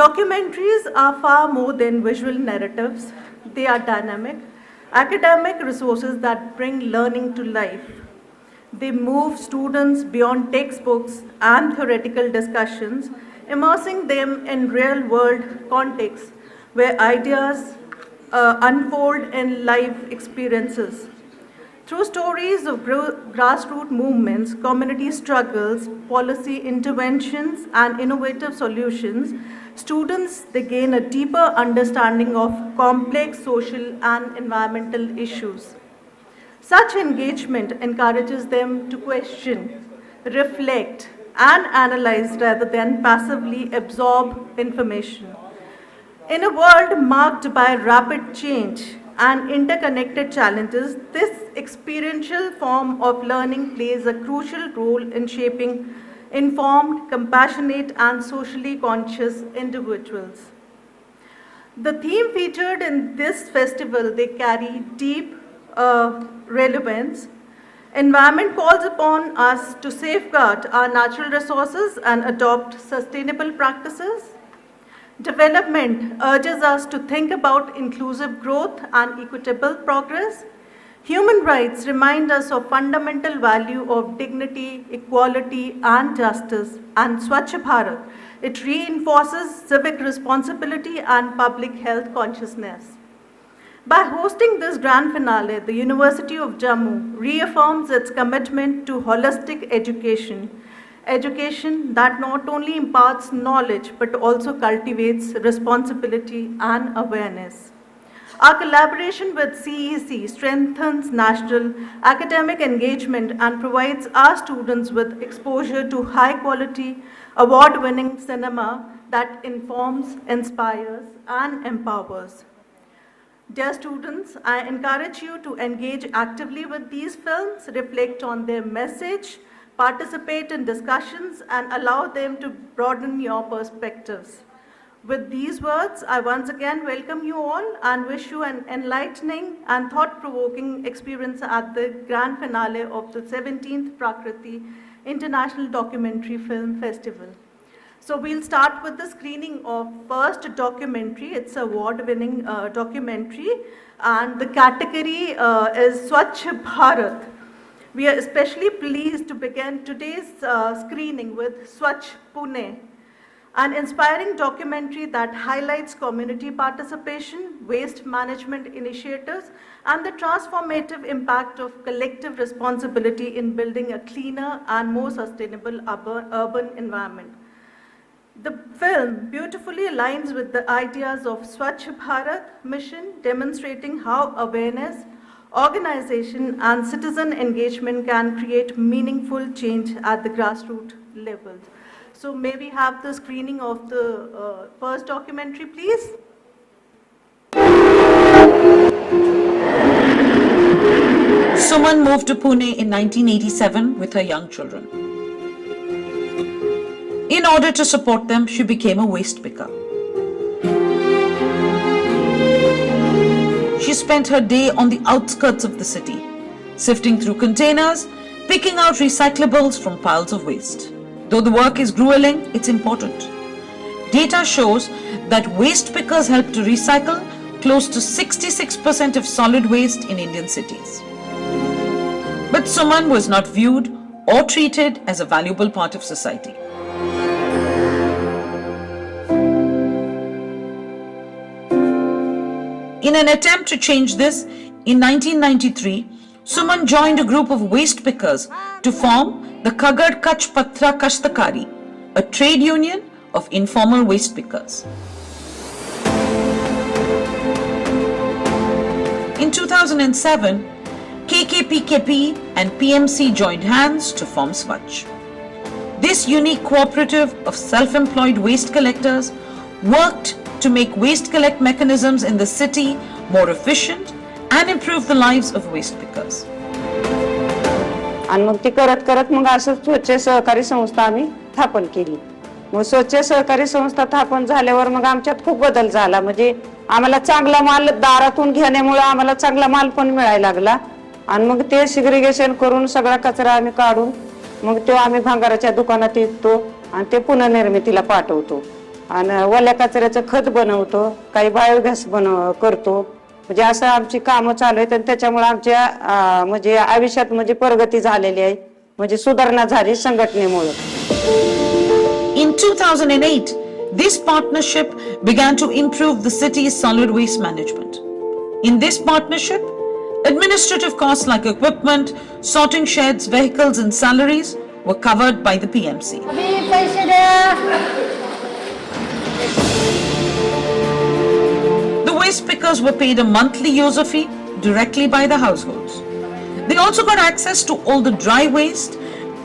Documentaries are far more than visual narratives. They are dynamic, academic resources that bring learning to life. They move students beyond textbooks and theoretical discussions, immersing them in real-world contexts where ideas unfold in live experiences. Through stories of grassroots movements, community struggles, policy interventions, and innovative solutions, students they gain a deeper understanding of complex social and environmental issues. Such engagement encourages them to question, reflect, and analyze rather than passively absorb information. In a world marked by rapid change and interconnected challenges, this experiential form of learning plays a crucial role in shaping informed, compassionate, and socially conscious individuals. The theme featured in this festival, they carry deep relevance. Environment calls upon us to safeguard our natural resources and adopt sustainable practices. Development urges us to think about inclusive growth and equitable progress. Human rights remind us of fundamental value of dignity, equality, and justice. And Swachh Bharat, it reinforces civic responsibility and public health consciousness. By hosting this grand finale, the University of Jammu reaffirms its commitment to holistic education, education that not only imparts knowledge but also cultivates responsibility and awareness. Our collaboration with CEC strengthens national academic engagement and provides our students with exposure to high-quality, award-winning cinema that informs, inspires, and empowers. Dear students, I encourage you to engage actively with these films, reflect on their message, participate in discussions, and allow them to broaden your perspectives. With these words, I once again welcome you all and wish you an enlightening and thought-provoking experience at the grand finale of the 17th Prakriti International Documentary Film Festival. So we'll start with the screening of first documentary. It's an award-winning documentary, and the category is Swachh Bharat. We are especially pleased to begin today's screening with Swachh Pune, an inspiring documentary that highlights community participation, waste management initiatives, and the transformative impact of collective responsibility in building a cleaner and more sustainable urban environment. The film beautifully aligns with the ideas of Swachh Bharat mission, demonstrating how awareness, organization, and citizen engagement can create meaningful change at the grassroots level. So may we have the screening of the first documentary, please? Suman moved to Pune in 1987 with her young children. In order to support them, she became a waste picker. She spent her day on the outskirts of the city, sifting through containers, picking out recyclables from piles of waste. Though the work is grueling, it's important. Data shows that waste pickers help to recycle close to 66% of solid waste in Indian cities. But Suman was not viewed or treated as a valuable part of society. In an attempt to change this, in 1993, Suman joined a group of waste pickers to form the Kagad Kach Patra Kashtakari, a trade union of informal waste pickers. In 2007, KKPKP and PMC joined hands to form Swachh. This unique cooperative of self-employed waste collectors worked to make waste collect mechanisms in the city more efficient and improve the lives of waste pickers. आणि मग ती करत करत मग असं स्वच्छ सहकारी संस्था आम्ही स्थापन केली. मग स्वच्छ सहकारी संस्था स्थापन झाल्यावर मग आमच्यात खूप बदल झाला. म्हणजे आम्हाला चांगला माल दारातून घेण्यामुळे आम्हाला चांगला माल पण मिळायला लागला. आणि मग ते सिग्रिगेशन करून सगळा कचरा आम्ही काढून मग तो आम्ही भांगाराच्या दुकानात विकतो आणि ते पुनर्निर्मितीला पाठवतो. आणि ओल्या कचऱ्याचं खत बनवतो, काही बायोगॅस करतो. म्हणजे असं आमची कामं चालू आहेत आणि त्याच्यामुळे आमच्या म्हणजे आयुष्यात म्हणजे प्रगती झालेली आहे, म्हणजे सुधारणा झाली संघटनेमुळे. In 2008, this partnership began to improve the city's solid waste management. In this partnership, administrative costs like equipment, sorting sheds, vehicles, and salaries were covered by the PMC. The waste pickers were paid a monthly user fee directly by the households. They also got access to all the dry waste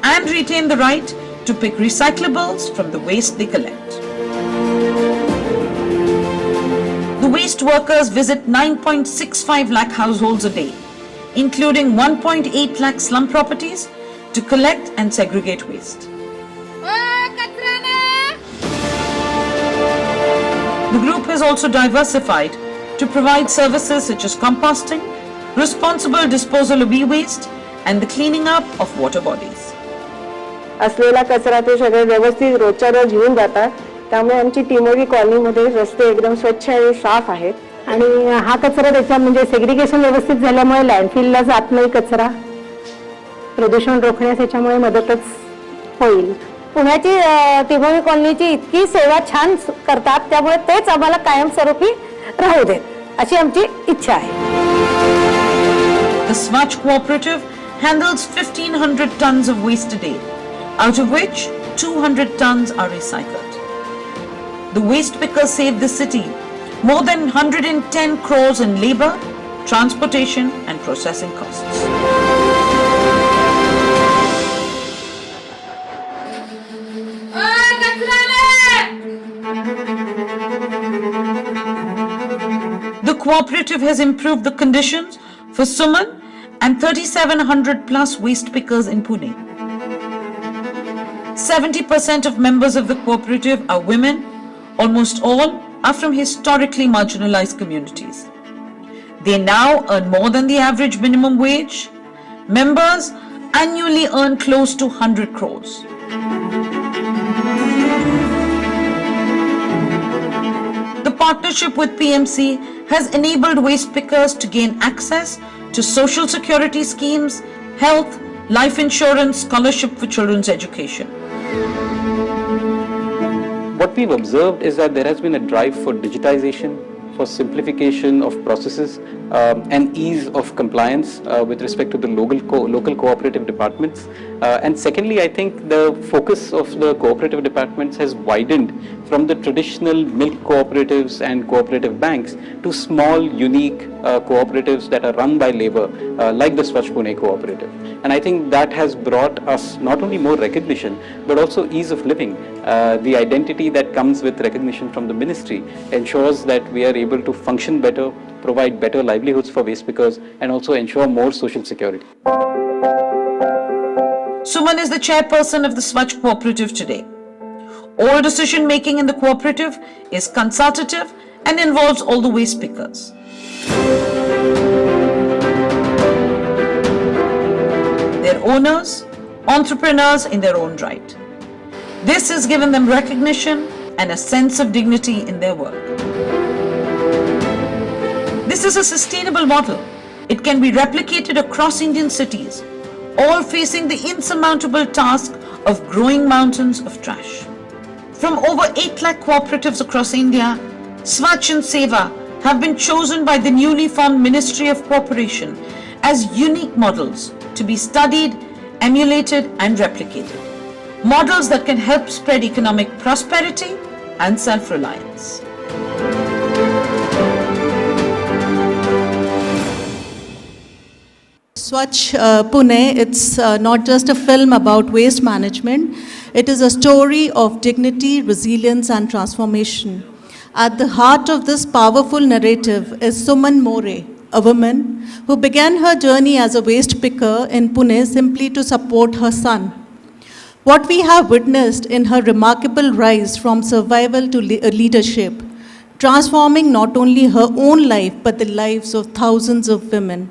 and retained the right to pick recyclables from the waste they collect. The waste workers visit 9.65 lakh households a day, including 1.8 lakh slum properties, to collect and segregate waste. The group has also diversified to provide services such as composting, responsible disposal of e-waste, and the cleaning up of water bodies. असलेला कचरा ते सगळे व्यवस्थित रोजच्या रोज घेऊन जातात. त्यामुळे आमची टिमोरी कॉलनीमध्ये रस्ते एकदम स्वच्छ आणि साफ आहेत आणि हा कचरा त्याच्या म्हणजे सेग्रिगेशन व्यवस्थित झाल्यामुळे लँडफिलला जात नाही कचरा. प्रदूषण रोखण्यास याच्यामुळे मदतच होईल. पुण्याची टिमोरी कॉलनीची इतकी सेवा छान करतात, त्यामुळे तेच आम्हाला कायमस्वरूपी राहू देत अशी आमची इच्छा आहे. The Swachh Cooperative handles 1,500 tons of waste a day, out of which 200 tons are recycled. The waste pickers save the city more than 110 crores in labor, transportation, and processing costs. The cooperative has improved the conditions for Suman and 3,700 plus waste pickers in Pune. 70% of members of the cooperative are women. Almost all are from historically marginalized communities. They now earn more than the average minimum wage. Members annually earn close to 100 crores. The partnership with PMC has enabled waste pickers to gain access to social security schemes, health, life insurance, scholarship for children's education. What we've observed is that there has been a drive for digitization, for simplification of processes and ease of compliance with respect to the local cooperative departments. And secondly, I think the focus of the cooperative departments has widened from the traditional milk cooperatives and cooperative banks to small, unique cooperatives that are run by labor, like the Swachh Pune cooperative. And I think that has brought us not only more recognition, but also ease of living. The identity that comes with recognition from the ministry ensures that we are able to function better, provide better livelihoods for waste pickers, and also ensure more social security. Suman is the chairperson of the Swachh Cooperative today. All decision making in the cooperative is consultative and involves all the waste pickers. They're owners, entrepreneurs in their own right. This has given them recognition and a sense of dignity in their work. This is a sustainable model. It can be replicated across Indian cities, all facing the insurmountable task of growing mountains of trash. From over 8 lakh cooperatives across India, Swachh and Seva have been chosen by the newly formed Ministry of Cooperation as unique models to be studied, emulated and replicated. Models that can help spread economic prosperity and self-reliance. Swachh Pune, it's not just a film about waste management, it is a story of dignity, resilience and transformation. At the heart of this powerful narrative is Suman More, a woman who began her journey as a waste picker in Pune simply to support her son. What we have witnessed in her remarkable rise from survival to leadership, transforming not only her own life but the lives of thousands of women.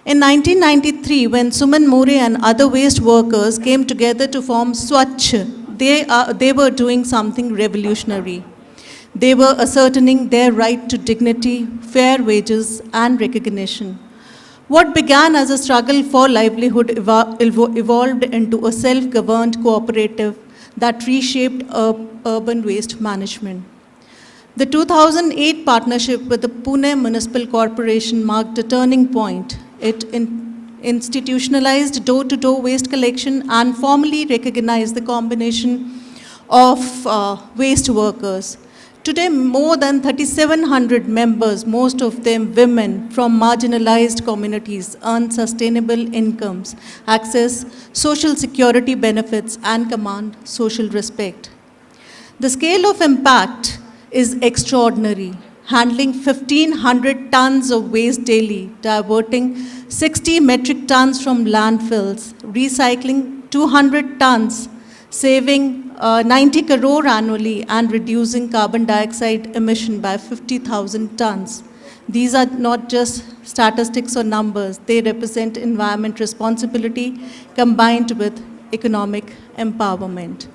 In 1993, when Suman More and other waste workers came together to form Swachh, they were doing something revolutionary. They were ascertaining their right to dignity, fair wages, and recognition. What began as a struggle for livelihood evolved into a self-governed cooperative that reshaped urban waste management. The 2008 partnership with the Pune Municipal Corporation marked a turning point. It institutionalized door-to-door waste collection and formally recognized the combination of waste workers. Today, more than 3,700 members, most of them women from marginalized communities, earn sustainable incomes, access social security benefits, and command social respect. The scale of impact is extraordinary, handling 1,500 tons of waste daily, diverting 60 metric tons from landfills, recycling 200 tons, saving 90 crore annually, and reducing carbon dioxide emission by 50,000 tons. These are not just statistics or numbers, they represent environment responsibility combined with economic empowerment.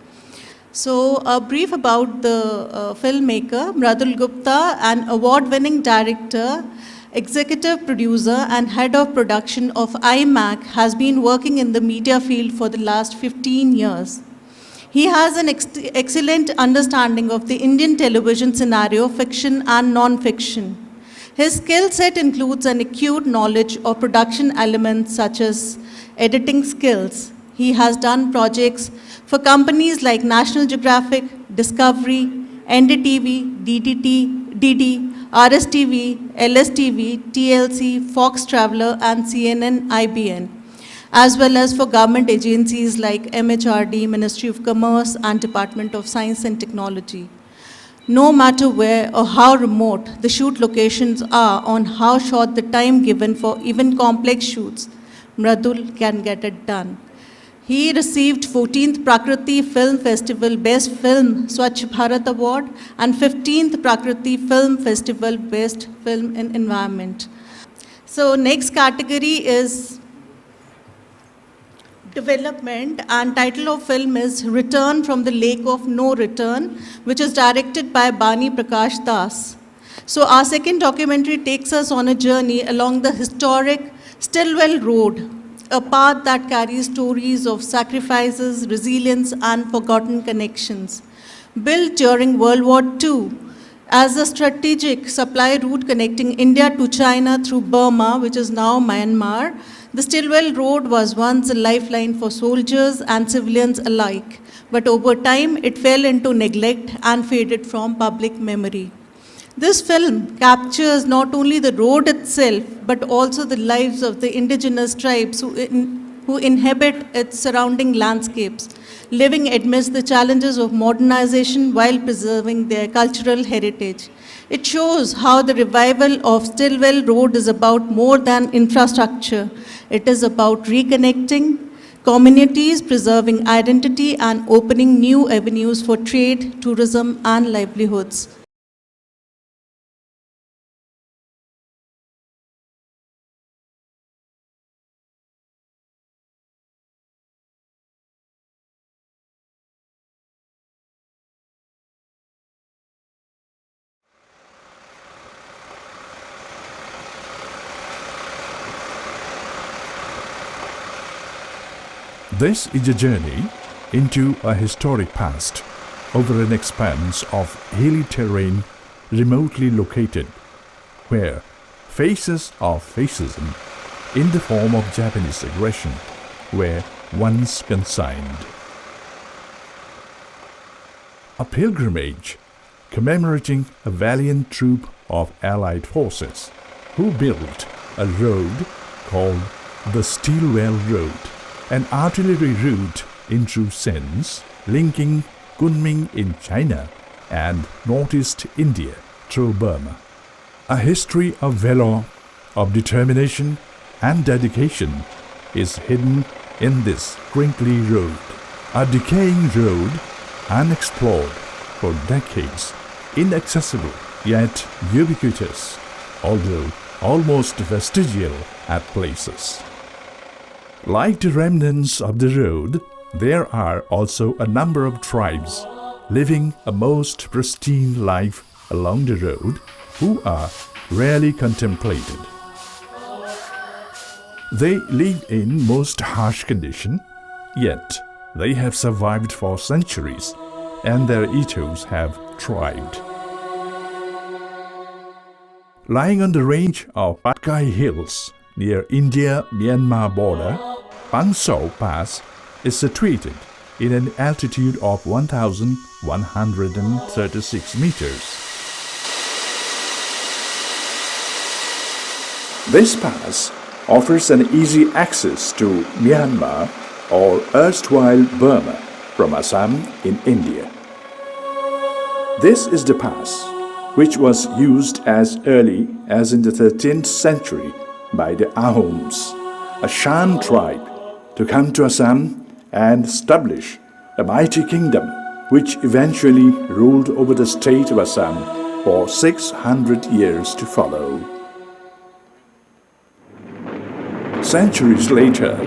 So, a brief about the filmmaker, Mradul Gupta, an award-winning director, executive producer, and head of production of IMAC, has been working in the media field for the last 15 years. He has an excellent understanding of the Indian television scenario, fiction and non-fiction. His skill set includes an acute knowledge of production elements such as editing skills. He has done projects for companies like National Geographic, Discovery, NDTV, DD, RSTV, LSTV, TLC, Fox Traveler, and CNN IBN, as well as for government agencies like MHRD, Ministry of Commerce, and Department of Science and Technology. No matter where or how remote the shoot locations are, on how short the time given for even complex shoots, Mradul can get it done. He received 14th Prakriti Film Festival Best Film Swachh Bharat Award and 15th Prakriti Film Festival Best Film in Environment. So next category is development, and title of film is Return from the Lake of No Return, which is directed by Bani Prakash Das. So our second documentary takes us on a journey along the historic Stillwell Road, a path that carries stories of sacrifices, resilience, and forgotten connections. Built during World War II as a strategic supply route connecting India to China through Burma, which is now Myanmar, the Stillwell Road was once a lifeline for soldiers and civilians alike, but over time it fell into neglect and faded from public memory. This film captures not only the road itself, but also the lives of the indigenous tribes who inhabit its surrounding landscapes, living amidst the challenges of modernization while preserving their cultural heritage. It shows how the revival of Stillwell Road is about more than infrastructure. It is about reconnecting communities, preserving identity, and opening new avenues for trade, tourism, and livelihoods. This is a journey into a historic past over an expanse of hilly terrain remotely located, where faces of fascism in the form of Japanese aggression were once consigned. A pilgrimage commemorating a valiant troop of Allied forces who built a road called the Stillwell Road, an artillery route in true sense, linking Kunming in China and northeast India through Burma. A history of valor, of determination and dedication is hidden in this crinkly road, a decaying road unexplored for decades, inaccessible yet ubiquitous, although almost vestigial at places. Like the remnants of the road, there are also a number of tribes living a most pristine life along the road who are rarely contemplated. They live in most harsh conditions, yet they have survived for centuries and their ethos have thrived. Lying on the range of Patkai Hills near India-Myanmar border, Pangsau Pass is situated in an altitude of 1,136 meters. This pass offers an easy access to Myanmar or erstwhile Burma from Assam in India. This is the pass which was used as early as in the 13th century by the Ahoms, a Shan tribe, to come to Assam and establish a mighty kingdom which eventually ruled over the state of Assam for 600 years to follow. Centuries later,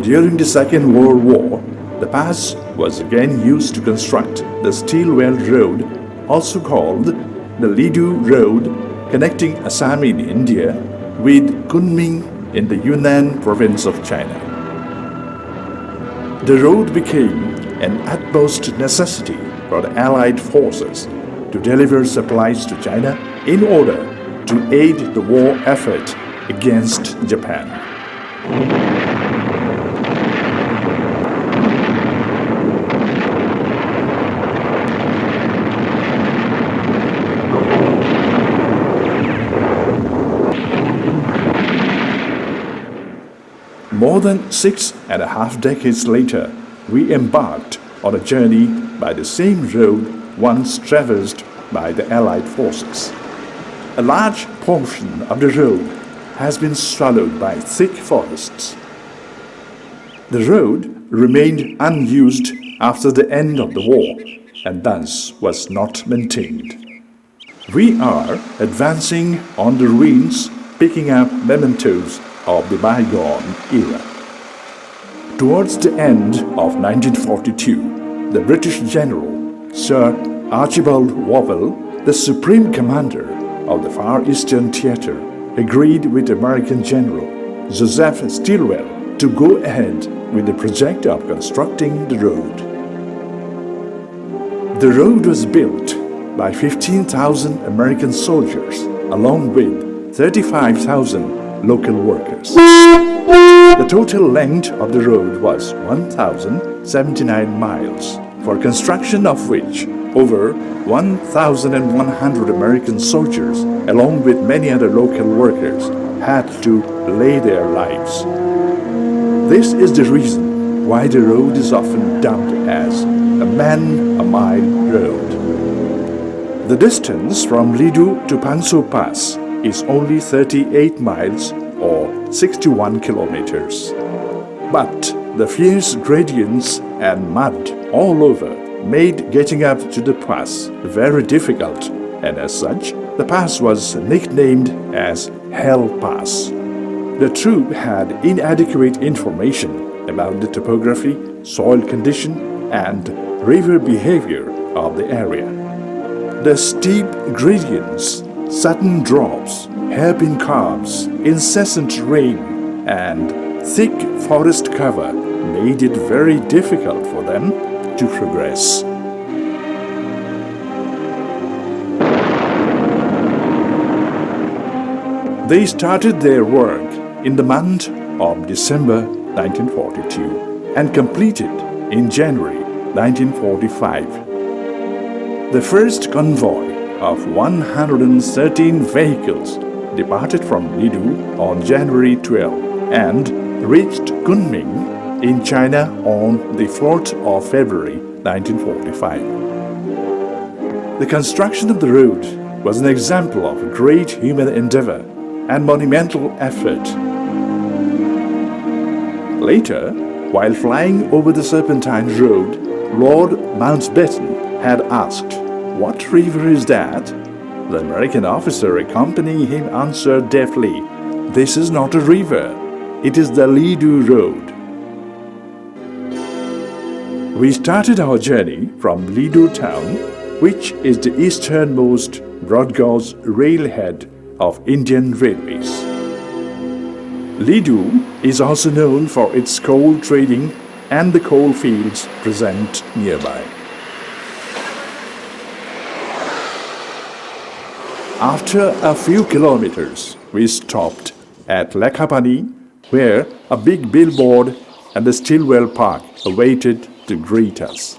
during the Second World War, the pass was again used to construct the Steel Well Road, also called the Lidu Road, connecting Assam in India with Kunming in the Yunnan province of China. The road became an utmost necessity for the Allied forces to deliver supplies to China in order to aid the war effort against Japan. More than 6.5 decades later, we embarked on a journey by the same road once traversed by the Allied forces. A large portion of the road has been swallowed by thick forests. The road remained unused after the end of the war and thus was not maintained. We are advancing on the ruins, picking up mementos of the bygone era. Towards the end of 1942, the British General Sir Archibald Wavell, the Supreme Commander of the Far Eastern Theatre, agreed with American General Joseph Stilwell to go ahead with the project of constructing the road. The road was built by 15,000 American soldiers along with 35,000 local workers. The total length of the road was 1,079 miles, for construction of which over 1,100 American soldiers, along with many other local workers, had to lay their lives. This is the reason why the road is often dubbed as a man-a-mile road. The distance from Lidu to Pangsau Pass is only 38 miles or 61 kilometers. But the fierce gradients and mud all over made getting up to the pass very difficult, and as such, the pass was nicknamed as Hell Pass. The troop had inadequate information about the topography, soil condition, and river behavior of the area. The steep gradients, sudden drops, hairpin curves, incessant rain, and thick forest cover made it very difficult for them to progress. They started their work in the month of December 1942 and completed in January 1945. The first convoy of 113 vehicles departed from Lidu on January 12 and reached Kunming in China on the 4th of February 1945. The construction of the road was an example of a great human endeavor and monumental effort. Later, while flying over the Serpentine Road, Lord Mountbatten had asked, "What river is that?" The American officer accompanying him answered deftly, "This is not a river, it is the Lidu Road." We started our journey from Lidu town, which is the easternmost broad gauge railhead of Indian Railways. Lidu is also known for its coal trading and the coal fields present nearby. After a few kilometers, we stopped at Lakhapani, where a big billboard and the Stillwell Park awaited to greet us.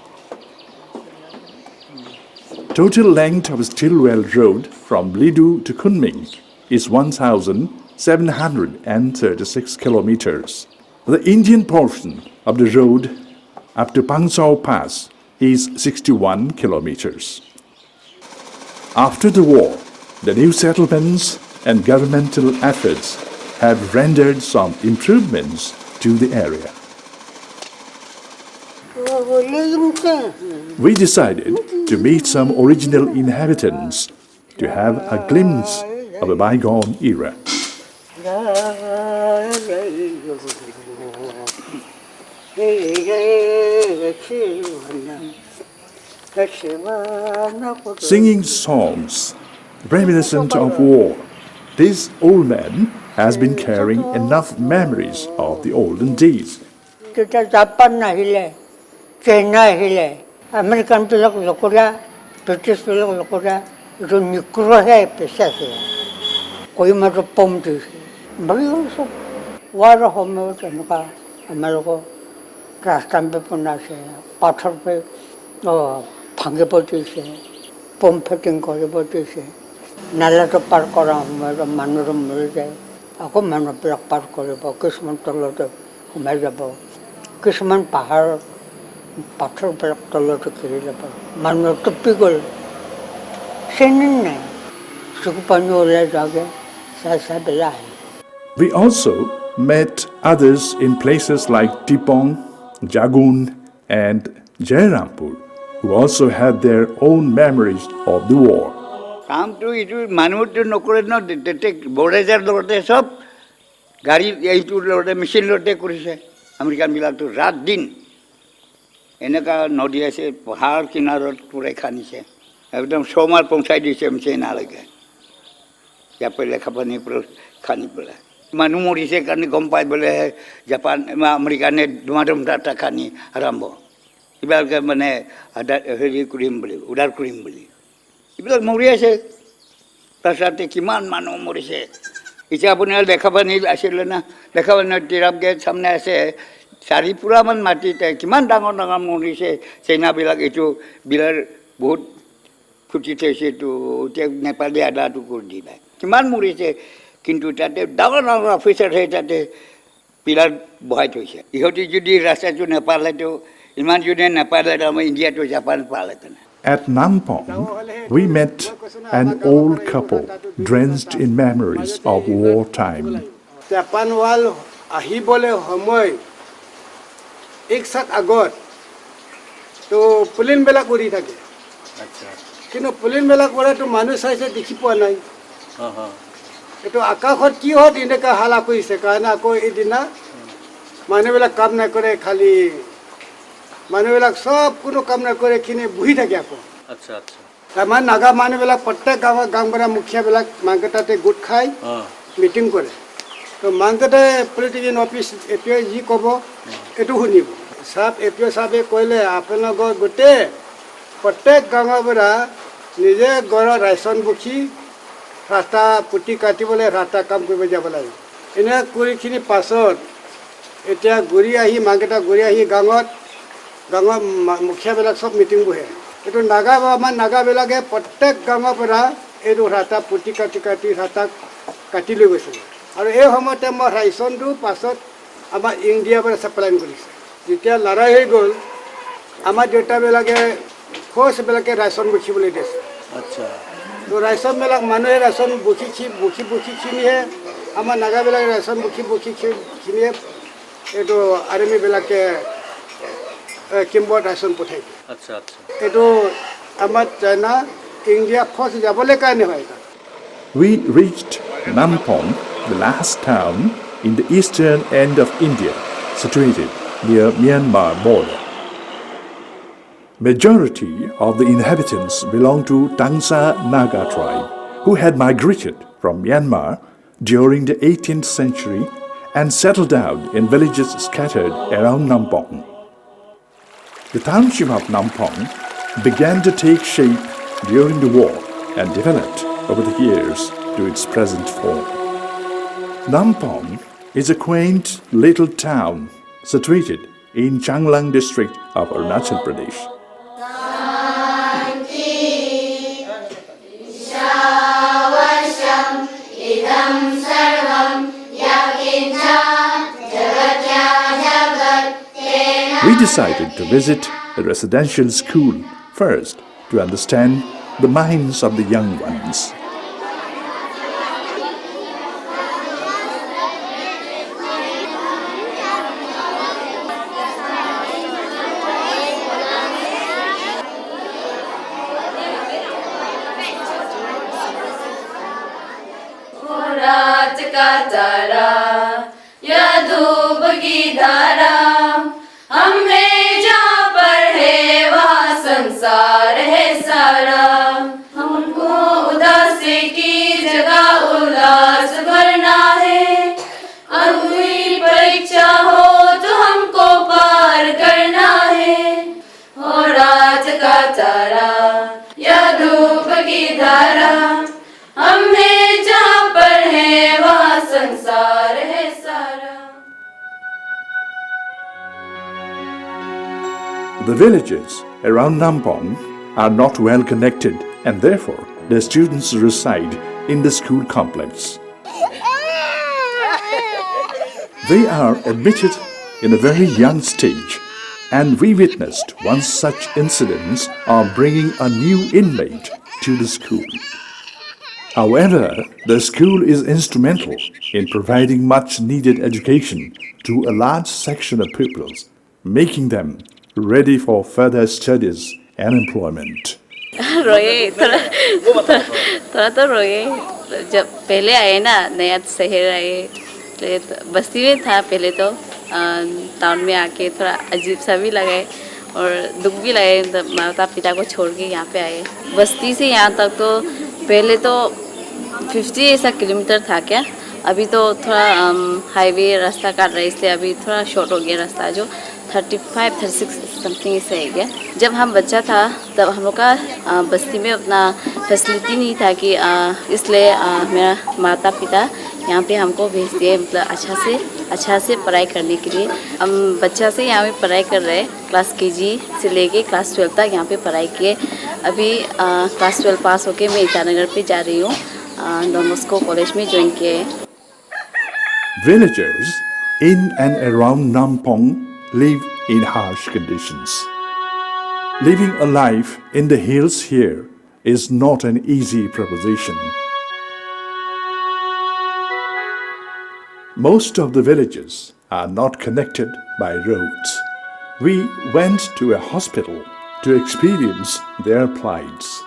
Total length of Stillwell Road from Lidu to Kunming is 1,736 kilometers. The Indian portion of the road up to Pangsao Pass is 61 kilometers. After the war, the new settlements and governmental efforts have rendered some improvements to the area. We decided to meet some original inhabitants to have a glimpse of a bygone era. Singing songs reminiscent of war, this old man has been carrying enough memories of the olden days. Japan nahile, China nahile, American pilak lokura, British pilak lokura, itu mikro hai pesa se, koi maro pom tu se, bagi orang wara homo tu nuka, Ameriko rastan pe puna se, pathar pe bhange poti se, pom packing kore poti se. Nala to par kora humera manoram mil jaye. Ako mano pilak par kore ba kisman tolo to humera jabo. Kisman pahar pathar pilak tolo to kiri jabo. Mano to pigol. Senin nahi. Sukupanyo le jage sa bela hai. We also met others in places like Tipong, Jagun, and Jairampur, who also had their own memories of the war. কামটো এইটো মানুহটো নকৰে ন তেতে বৰেজাৰ লগতে চব গাড়ী এইটো লগতে মেচিন লগতে কৰিছে আমেৰিকানবিলাকতো ৰাত দিন এনেকুৱা নদী আছে পাহাৰ কিনাৰত পুৰাই খানিছে একদম ছমাৰ পঞ্চাই দিছে মেচিনালৈকে ইয়াৰ পৰা লেখাপানীৰ পৰা খানি পেলাই মানুহ মৰিছে কাৰণে গম পাই বোলে জাপান আমেৰিকানে ধুমাধুম এটা খানি আৰম্ভ এইবিলাকে মানে হেৰি কৰিম বুলি উদ্ধাৰ কৰিম বুলি এইবিলাক মৰি আছে তাৰপিছতে কিমান মানুহ মৰিছে এতিয়া আপোনাৰ লেখাপানী আছিলে না লেখাপানী টিৰাপ গেট সামনে আছে চাৰিপুৰামান মাটিতে কিমান ডাঙৰ ডাঙৰ মৰিছে চাইনাবিলাক এইটো বিলাৰ বহুত ফুটি থৈছে এইটো এতিয়া নেপালী আদাটো কৰি দিলে কিমান মৰিছে কিন্তু তাতে ডাঙৰ ডাঙৰ অফিচাৰ হৈ তাতে পিলাৰ বহাই থৈছে ইহঁতি যদি ৰাস্তাটো নেপালেতো ইমান যদি নেপালে আমাৰ ইণ্ডিয়াটো জাপান পালেহেঁতেন. At Nampong, we met an old couple drenched in memories of wartime. Japan wall আহিবলৈ সময় একসাথ আগত তো প্লেনবিলাক উৰি থাকে কিন্তু প্লেনবিলাক উৰাটো মানুহ চাইছে দেখি পোৱা নাই এইটো আকাশত কিহত এনেকুৱা হালা কৰিছে কাৰণে আকৌ এদিনা মানুহবিলাক কাম নকৰে খালি মানুহবিলাক সব কোনো কাম নকৰে কিনে বহি থাকে আকৌ আমাৰ নাগা মানুহবিলাক প্ৰত্যেক গাঁৱৰ গাঁওবুঢ়া মুখীয়াবিলাক মাংকেইটাতে গোট খাই মিটিং কৰে তো মাংকেইটা পলিটিকেল অফিচ এপিঅ যি ক'ব এইটো শুনিব চাব এপিঅ চাবে কৈলে আপোনালোকৰ গোটেই প্ৰত্যেক গাঁৱৰ পৰা নিজে ঘৰৰ ৰেচন বুকি ৰাস্তা পুতি কাটিবলৈ ৰাস্তা কাম কৰিব যাব লাগে এনে কৰিখিনি পাছত এতিয়া ঘূৰি আহি মাংকেইটা ঘূৰি আহি গাঁৱৰ মুখীয়াবিলাক চব মিটিং বহে এইটো নাগা আমাৰ নাগাবিলাকে প্ৰত্যেক গাঁৱৰ পৰা এইটো ৰাস্তা পুতি কাটি ৰাস্তা কাটি লৈ গৈছিলে আৰু এই সময়তে মই ৰেচনটো পাছত আমাৰ ইণ্ডিয়াৰ পৰা ছাপ্লাই কৰিছে যেতিয়া লৰাই হৈ গ'ল আমাৰ দেউতাবিলাকে খোজবিলাকে ৰেচন বুকিবলৈ দিছে তো ৰেচনবিলাক মানুহে ৰেচন বুকিখিনিহে আমাৰ নাগাবিলাকে ৰেচন বুকিখিনিয়ে এইটো আৰ্মিবিলাকে কিম্বত ৰেচন পঠাই দিয়ে এইটো আমাৰ চাইনা ইণ্ডিয়া ফাৰ্ষ্ট যাবলৈ কাৰণে হয় We reached Nampong, the last town in the eastern end of India, situated near Myanmar border. Majority of the inhabitants belong to Tangsa Naga tribe, who had migrated from Myanmar during the 18th century and settled down in villages scattered around Nampong. The township of Nampong began to take shape during the war and developed over the years to its present form. Nampong is a quaint little town situated in Changlang district of Arunachal Pradesh. We decided to visit a residential school first to understand the minds of the young ones. रात का तारा या धूप की धारा हमें जहाँ पर है वहाँ संसार है सारा हमको उदासी की जगह उल्लास भरना है अगली परीक्षा हो तो हमको पार करना है और रात का तारा या धूप की धारा हमें जहाँ पर है वहाँ संसार है सारा. The villages around Nampong are not well connected and therefore the students reside in the school complex. They are admitted in a very young stage and we witnessed one such incident of bringing a new inmate to the school. However, the school is instrumental in providing much needed education to a large section of pupils, making them ready for further studies and employment. रोए थोड़ा तो रोए जब पहले आए ना नया शहर आए बस्ती में था पहले तो टाउन में आके थोड़ा अजीब सा भी लगा और दुख भी लगे माता पिता को छोड़ के यहाँ पे आए बस्ती से यहाँ तक तो पहले तो 50 ऐसा किलोमीटर था क्या अभी तो थोड़ा हाईवे रास्ता काट रहे इसलिए अभी थोड़ा शॉर्ट हो गया रास्ता जो 35-36 समथिंग ऐसा है क्या जब हम बच्चा था तब हम लोग का बस्ती में उतना फैसिलिटी नहीं था कि इसलिए मेरा माता पिता यहाँ पे हमको भेज दिए मतलब अच्छा से पढ़ाई करने के लिए हम बच्चा से यहाँ पे पढ़ाई कर रहे हैं क्लास KG से लेके क्लास 12 तक यहाँ पे पढ़ाई किए अभी क्लास 12 पास होके मैं ईटानगर पे जा रही हूँ डॉन बॉस्को कॉलेज में ज्वाइन किए हैं Villagers in and around Nampong live in harsh conditions. Living a life in the hills here is not an easy proposition. Most of the villages are not connected by roads. We went to a hospital to experience their plights.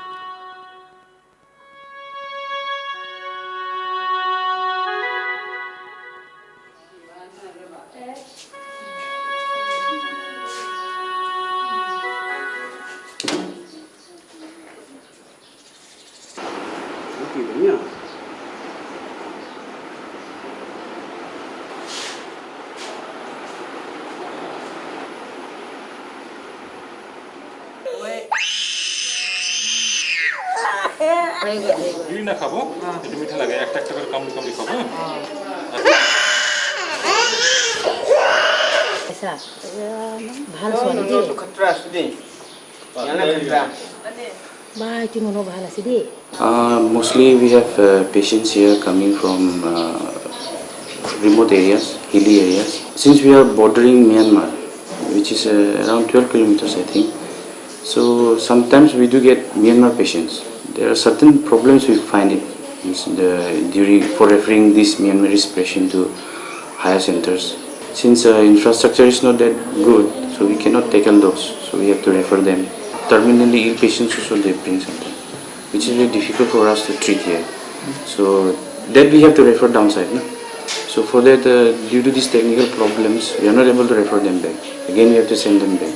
না খাবো একটু মিঠা লাগে একটা একটা করে কামড়ি কামড়ি খাবো ऐसा ভাল ছোৱালী দেই खतरा আছে দেই জানা खतरा বা কি মনো ভাল আছে দেই Mostly we have patients here coming from remote areas, hilly areas. Since we are bordering Myanmar, which is around 12 kilometers I think, so sometimes we do get Myanmar patients. There are certain problems we find it for referring this Myanmarese patient to higher centers. Since infrastructure is not that good, so we cannot tackle those, so we have to refer them. Terminally ill patients also they bring sometimes, which is very difficult for us to treat here. So that we have to refer downside. No? So for that, due to these technical problems, we are not able to refer them back. Again, we have to send them back.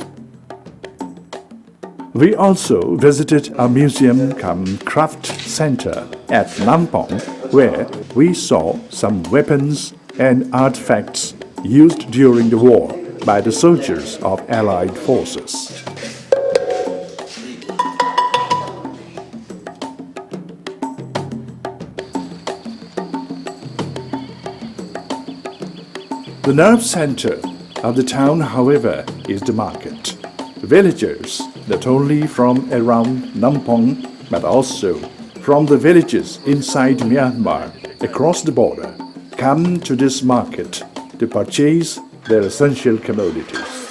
We also visited a museum cum craft center at Nampong, where we saw some weapons and artifacts used during the war by the soldiers of Allied forces. The nerve center of the town, however, is the market. Villagers, not only from around Nampong, but also from the villages inside Myanmar across the border, come to this market to purchase their essential commodities.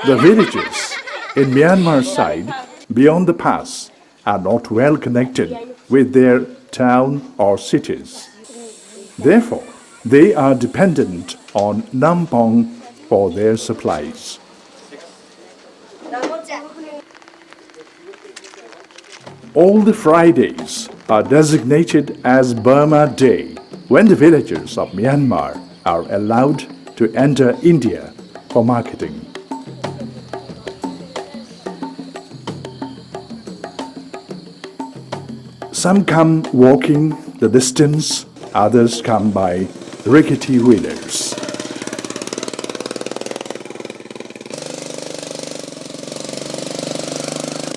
The villages in Myanmar side beyond the pass are not well connected with their town or cities. Therefore, they are dependent on Nampong for their supplies. All the Fridays are designated as Burma Day, when the villagers of Myanmar are allowed to enter India for marketing. Some come walking the distance, others come by rickety wheelers.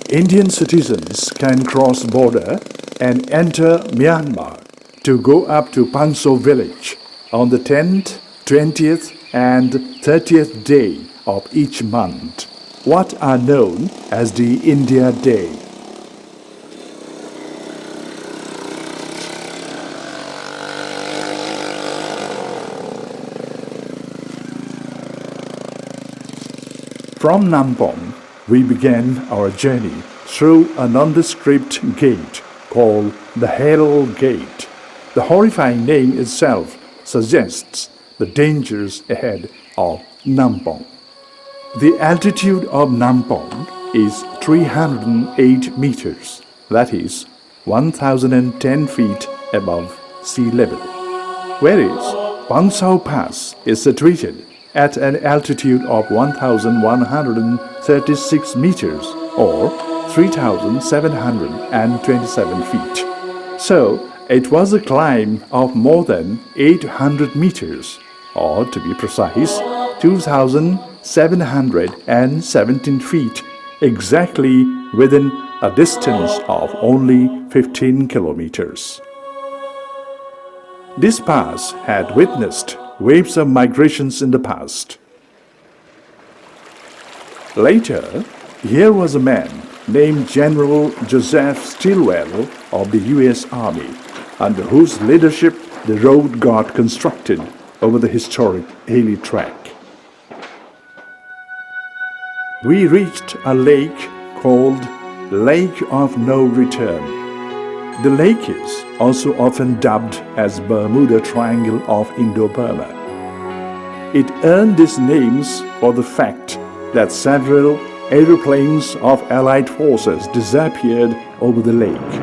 Indian citizens can cross border and enter Myanmar to go up to Pangso village on the 10th, 20th and 30th day of each month, what are known as the India Day. From Nampong, we began our journey through a nondescript gate called the Hell Gate. The horrifying name itself suggests the dangers ahead of Nampong. The altitude of Nampong is 308 meters, that is 1,010 feet above sea level, whereas Pangsao Pass is situated at an altitude of 1,136 meters or 3,727 feet. So, it was a climb of more than 800 meters, or to be precise, 2,717 feet, exactly within a distance of only 15 kilometers. This pass had witnessed waves of migrations in the past. Later, here was a man named General Joseph Stilwell of the U.S. Army, under whose leadership the road got constructed over the historic Haley Track. We reached a lake called Lake of No Return. The lake is also often dubbed as Bermuda Triangle of Indo-Burma. It earned its names for the fact that several aeroplanes of Allied forces disappeared over the lake.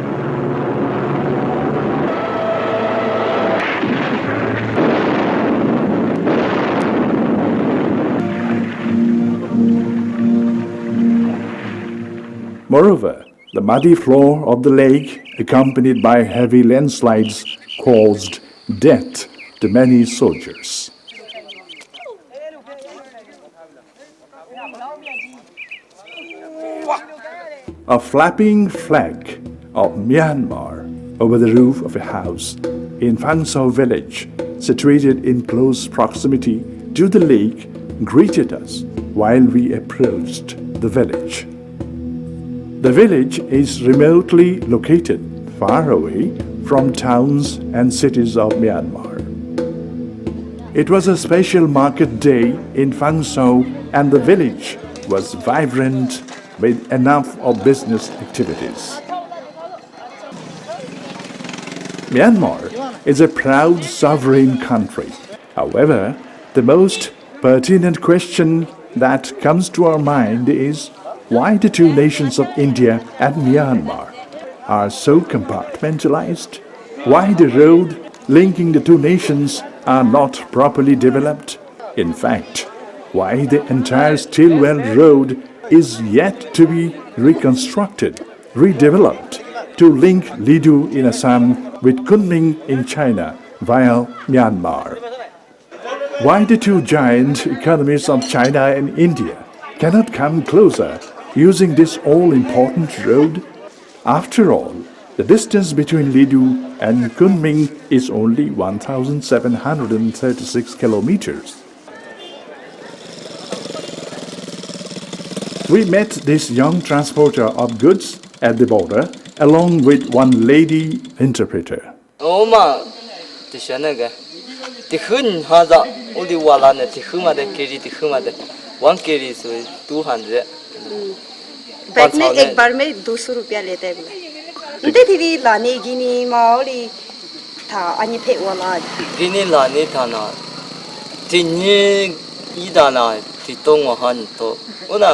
Moreover, the muddy floor of the lake, accompanied by heavy landslides, caused death to many soldiers. A flapping flag of Myanmar over the roof of a house in Phangsau village, situated in close proximity to the lake, greeted us while we approached the village. The village is remotely located far away from towns and cities of Myanmar. It was a special market day in Phangsau, and the village was vibrant with enough of business activities. Myanmar is a proud sovereign country. However, The most pertinent question that comes to our mind is why the two nations of India and Myanmar are so compartmentalized? Why the road linking the two nations are not properly developed? In fact, why the entire Stilwell Road is yet to be reconstructed, redeveloped to link Lidu in Assam with Kunming in China via Myanmar. Why the two giant economies of China and India cannot come closer using this all-important road? After all, the distance between Lidu and Kunming is only 1,736 kilometers. We met this young transporter of goods at the border along with one lady interpreter. बैठने एक बार में 200 रुपया लेते हैं बोले उनते थी लाने गिनी माओली था अन्य पे वाला गिनी लाने था ना तिन्नी इदाना तितों वहाँ तो उना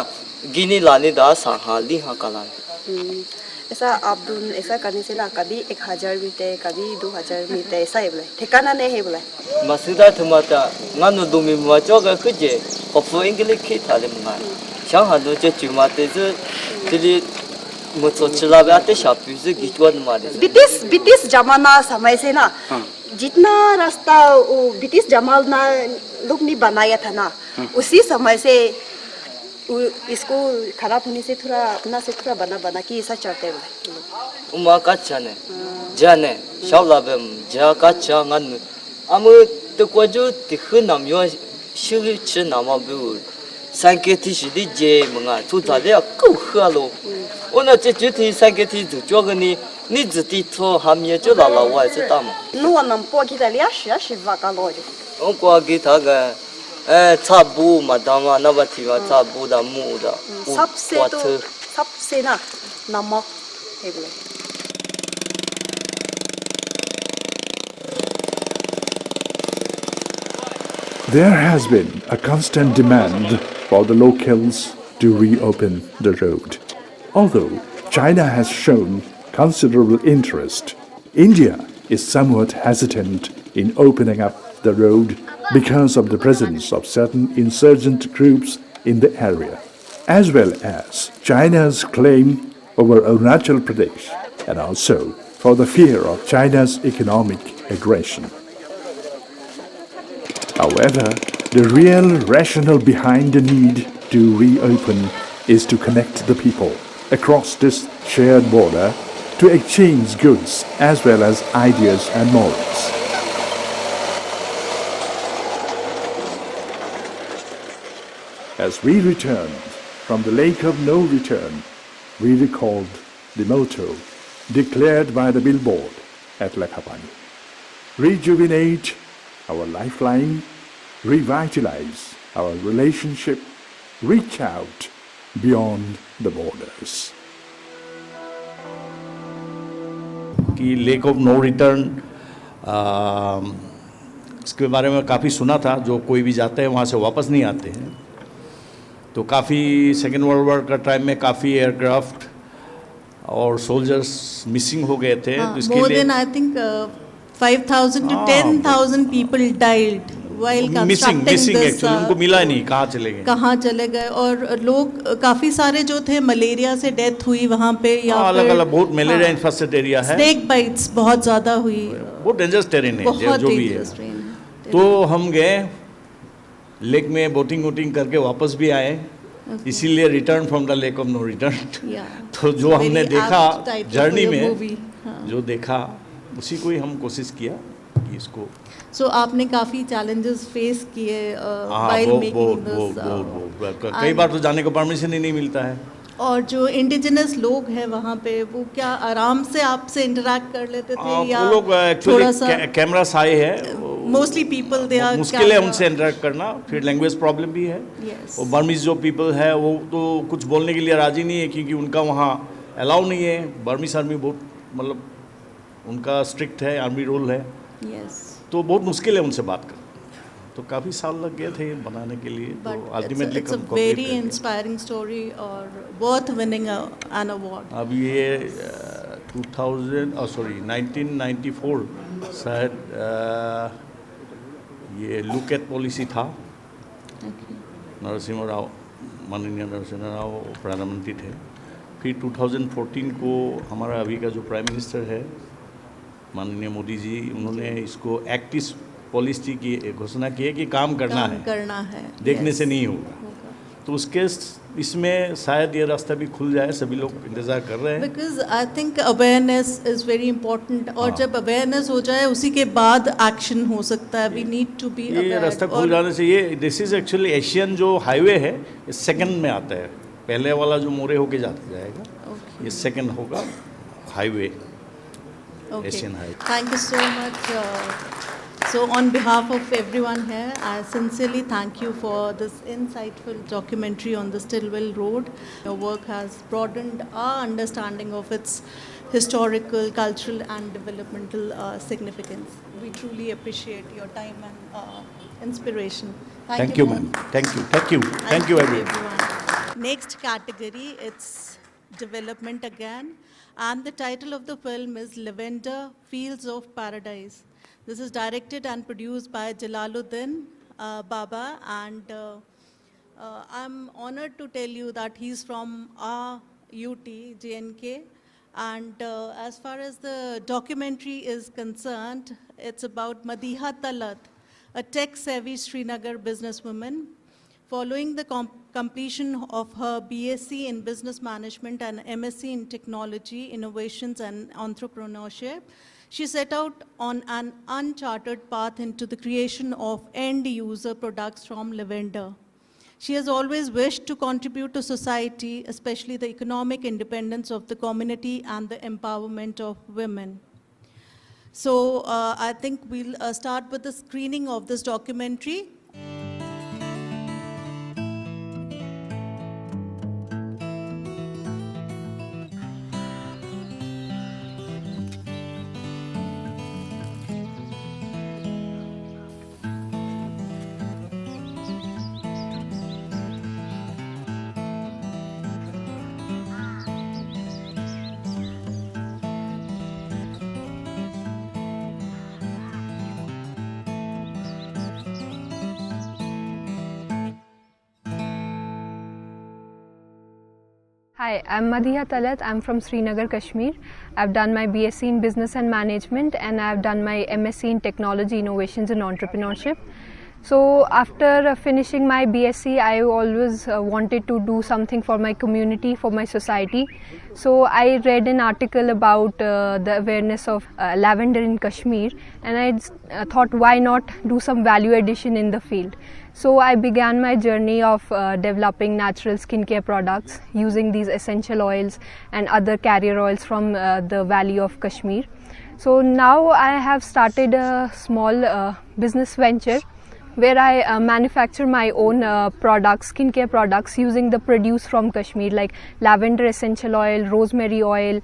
गिनी लाने दा सांहाली हाँ कलान ऐसा आप दोन ऐसा करने से ना कभी 1000 मिलते कभी 2000 मिलते ऐसा है बोले ठिकाना नहीं है बोले मसुदा तुम्हारा गानो दुमी मचोगा कुछ ऑफर इंग्लिश की थाले मंगा शाहानो जो चुमाते जो तेरी मुझे आते शापी से गिचवान मारे ब्रिटिश जमाना समय से ना जितना रास्ता वो ब्रिटिश जमाना लोग ने बनाया था ना उसी समय से इसको खराब होने से थोड़ा अपना से थोड़ा बना कि ऐसा चलते हैं उमा कच्चा ने जाने शालाबम जा कच्चा गन अमु तो को जो तिखु नाम यो शिव च नाम बु सांकेतिक सिद्धि जे मंगा तुताले कुखलो ओना जे जुति सांकेतिक जो गनी नि जुति तो हम ये जो ला वा से ताम नो नम पो की दलिया shi va ka lo ओ को की था ग चाबू मदामा नबतीवा चाबू दा मु दा सबसे ना नमक है बोले There has been a constant demand for the locals to reopen the road. Although China has shown considerable interest, India is somewhat hesitant in opening up the road because of the presence of certain insurgent groups in the area, as well as China's claim over Arunachal Pradesh, and also for the fear of China's economic aggression. However, the real rationale behind the need to reopen is to connect the people across this shared border to exchange goods as well as ideas and morals. As we returned from the Lake of No Return, we recalled the motto declared by the billboard at Lakapani. Rejuvenate our lifeline, revitalize our relationship, reach out beyond the borders. कि lake of no return इसके बारे में काफ़ी सुना था, जो कोई भी जाते हैं वहाँ से वापस नहीं आते हैं। तो काफ़ी सेकेंड वर्ल्ड वॉर का टाइम में काफ़ी एयरक्राफ्ट और सोल्जर्स मिसिंग हो गए थे। तो इसके लिए I think 5,000 to 10,000 people died while constructing this. Actually उनको मिला ही नहीं, कहाँ चले गए और लोग काफ़ी सारे जो थे मलेरिया से डेथ हुई वहाँ पे, या अलग अलग बहुत मलेरिया इन्फेस्टेड एरिया है, स्नेक बाइट्स बहुत ज़्यादा हुई, बहुत डेंजरस टेरेन है जो भी है। तो हम गए लेक में बोटिंग करके वापस भी आए, इसीलिए return from the lake of no return. तो जो हमने देखा जर्नी में, जो देखा उसी को ही हम कोशिश किया कि इसको। सो आपने काफ़ी चैलेंजेस फेस किए व्हाइल मेकिंग दिस। कई बार तो जाने को परमिशन ही नहीं मिलता है। और जो इंडिजिनस लोग हैं वहाँ पे, वो क्या आराम से आपसे इंटरेक्ट कर लेते थे या वो लोग एक्चुअली कैमरा साए है, मोस्टली पीपल दे आर मुश्किल है उनसे इंटरेक्ट करना, फिर लैंग्वेज प्रॉब्लम भी है। और बर्मीज जो पीपल है वो तो कुछ बोलने के लिए राजी नहीं है, क्योंकि उनका वहाँ अलाउ नहीं है। बर्मीज आर्मी बहुत मतलब उनका स्ट्रिक्ट है, आर्मी रूल है, तो बहुत मुश्किल है उनसे बात करना। तो काफ़ी साल लग गए थे बनाने के लिए, तो But ultimately it's a very inspiring story और worth winning an award. अब ये 1994 शायद ये लुक एट पॉलिसी था। नरसिम्हा राव, माननीय नरसिम्हा राव प्रधानमंत्री थे। फिर 2014 को हमारा अभी का जो प्राइम मिनिस्टर है माननीय मोदी जी, उन्होंने इसको एक्टिव पॉलिसी की घोषणा की है कि काम करना है, देखने से नहीं होगा। तो उसके इसमें शायद ये रास्ता भी खुल जाए, सभी लोग इंतज़ार कर रहे हैं। Because I think awareness is very important, और जब अवेयरनेस हो जाए उसी के बाद एक्शन हो सकता है। वी नीड टू बी ये रास्ता खुल जाने से, ये दिस इज़ एक्चुअली एशियन जो हाईवे है, ये सेकंड में आता है। पहले वाला जो मोरे होके जाएगा, ये सेकंड होगा highway, Asian highway. Thank you so much. So on behalf of everyone here, I sincerely thank you for this insightful documentary on the Stillwell Road. Your work has broadened our understanding of its historical, cultural and developmental significance. We truly appreciate your time and inspiration. Thank you, ma'am. Thank you everyone. Next category, it's development again, and the title of the film is Lavender Fields of Paradise. This is directed and produced by Jalaluddin Baba, and I'm honored to tell you that he's from our UT, JNK, and as far as the documentary is concerned, it's about Madiha Talat, a tech-savvy Srinagar businesswoman. Following the completion of her BSc in Business Management and MSc in Technology, Innovations and Entrepreneurship, she set out on an uncharted path into the creation of end-user products from lavender. She has always wished to contribute to society, especially the economic independence of the community and the empowerment of women. So I think we'll start with the screening of this documentary. Hi, I'm Madiha Talat. I'm from Srinagar, Kashmir. I've done my BSc in Business and Management, and I've done my MSc in Technology, Innovations and Entrepreneurship. So after finishing my BSc, I always wanted to do something for my community, for my society. So I read an article about the awareness of lavender in Kashmir, and I thought, why not do some value addition in the field. So I began my journey of developing natural skincare products using these essential oils and other carrier oils from the valley of Kashmir. So now I have started a small business venture where I manufacture my own products, skincare products, using the produce from Kashmir, like lavender essential oil, rosemary oil,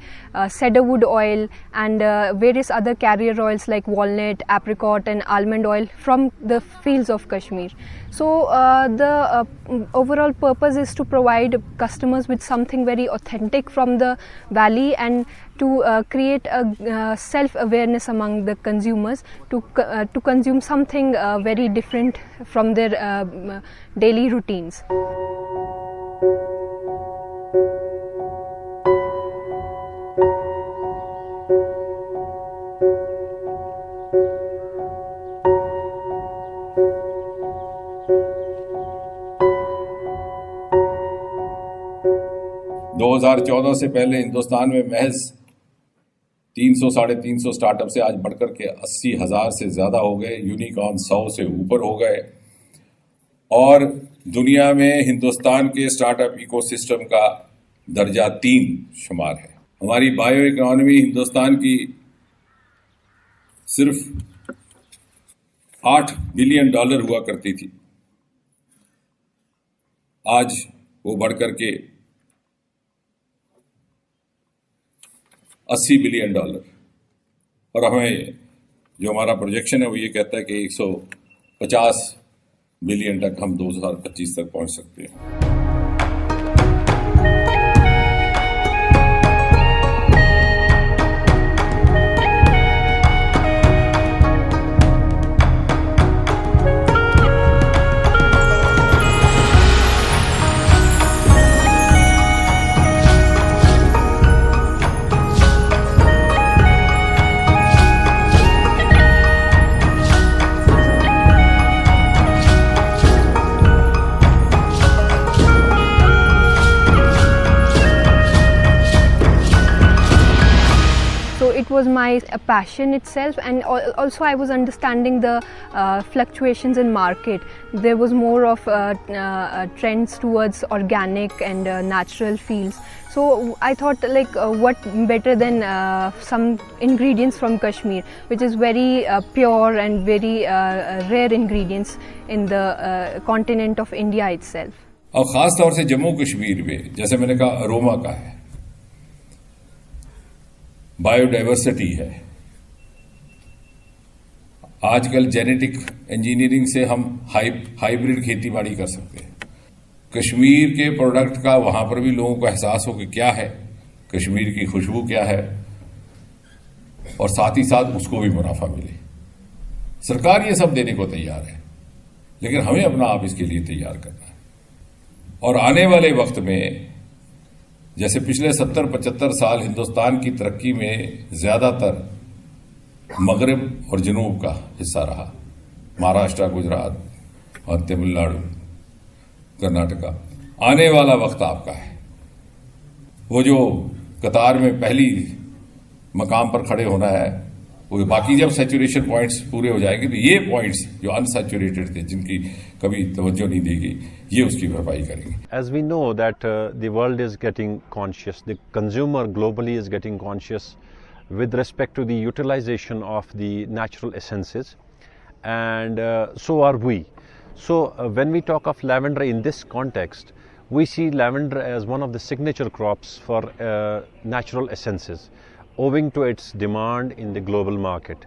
cedarwood oil, and various other carrier oils like walnut, apricot and almond oil from the fields of Kashmir. So the overall purpose is to provide customers with something very authentic from the valley, and to create a self-awareness among the consumers to consume something very different from their daily routines. (2014) से पहले हिंदुस्तान में महज 300-350 startup से आज बढ़कर के 80,000 से ज़्यादा हो गए, यूनिकॉर्न 100 से ऊपर हो गए, और दुनिया में हिंदुस्तान के स्टार्टअप इकोसिस्टम का दर्जा 3 शुमार है। हमारी बायो इकोनॉमी हिंदुस्तान की सिर्फ $8 बिलियन हुआ करती थी, आज वो बढ़कर के $80 बिलियन, और हमें जो हमारा प्रोजेक्शन है वो ये कहता है कि 150 बिलियन तक हम 2025 तक पहुंच सकते हैं। So it was my passion itself, and also I was understanding the fluctuations in market. There was more of trends towards organic and natural fields. So I thought, like, what better than some ingredients from Kashmir, which is very pure and very rare ingredients in the continent of India itself. और खास तौर से जम्मू कश्मीर में, जैसे मैंने कहा, aroma का है, बायोडाइवर्सिटी है। आजकल जेनेटिक इंजीनियरिंग से हम हाइब्रिड खेती बाड़ी कर सकते हैं। कश्मीर के प्रोडक्ट का वहां पर भी लोगों को एहसास हो कि क्या है, कश्मीर की खुशबू क्या है, और साथ ही साथ उसको भी मुनाफा मिले। सरकार ये सब देने को तैयार है, लेकिन हमें अपना आप इसके लिए तैयार करना है। और आने वाले वक्त में, जैसे पिछले 70-75 साल हिंदुस्तान की तरक्की में ज्यादातर मगरब और जनूब का हिस्सा रहा, महाराष्ट्र, गुजरात और तमिलनाडु, कर्नाटका, आने वाला वक्त आपका है। वो जो कतार में पहली मकाम पर खड़े होना है, वो बाकी जब सैचुरेशन पॉइंट्स पूरे हो जाएंगे तो ये पॉइंट्स जो अनसैचुरेटेड थे, जिनकी कभी तवज्जो नहीं दी गई, ये उसकी भरपाई करेंगे। As we know that the world is getting conscious, the consumer globally is getting conscious with respect to the utilization of the natural essences, and so are we. So when we talk of lavender in this context, we see lavender as one of the signature crops for natural essences, owing to its demand in the global market,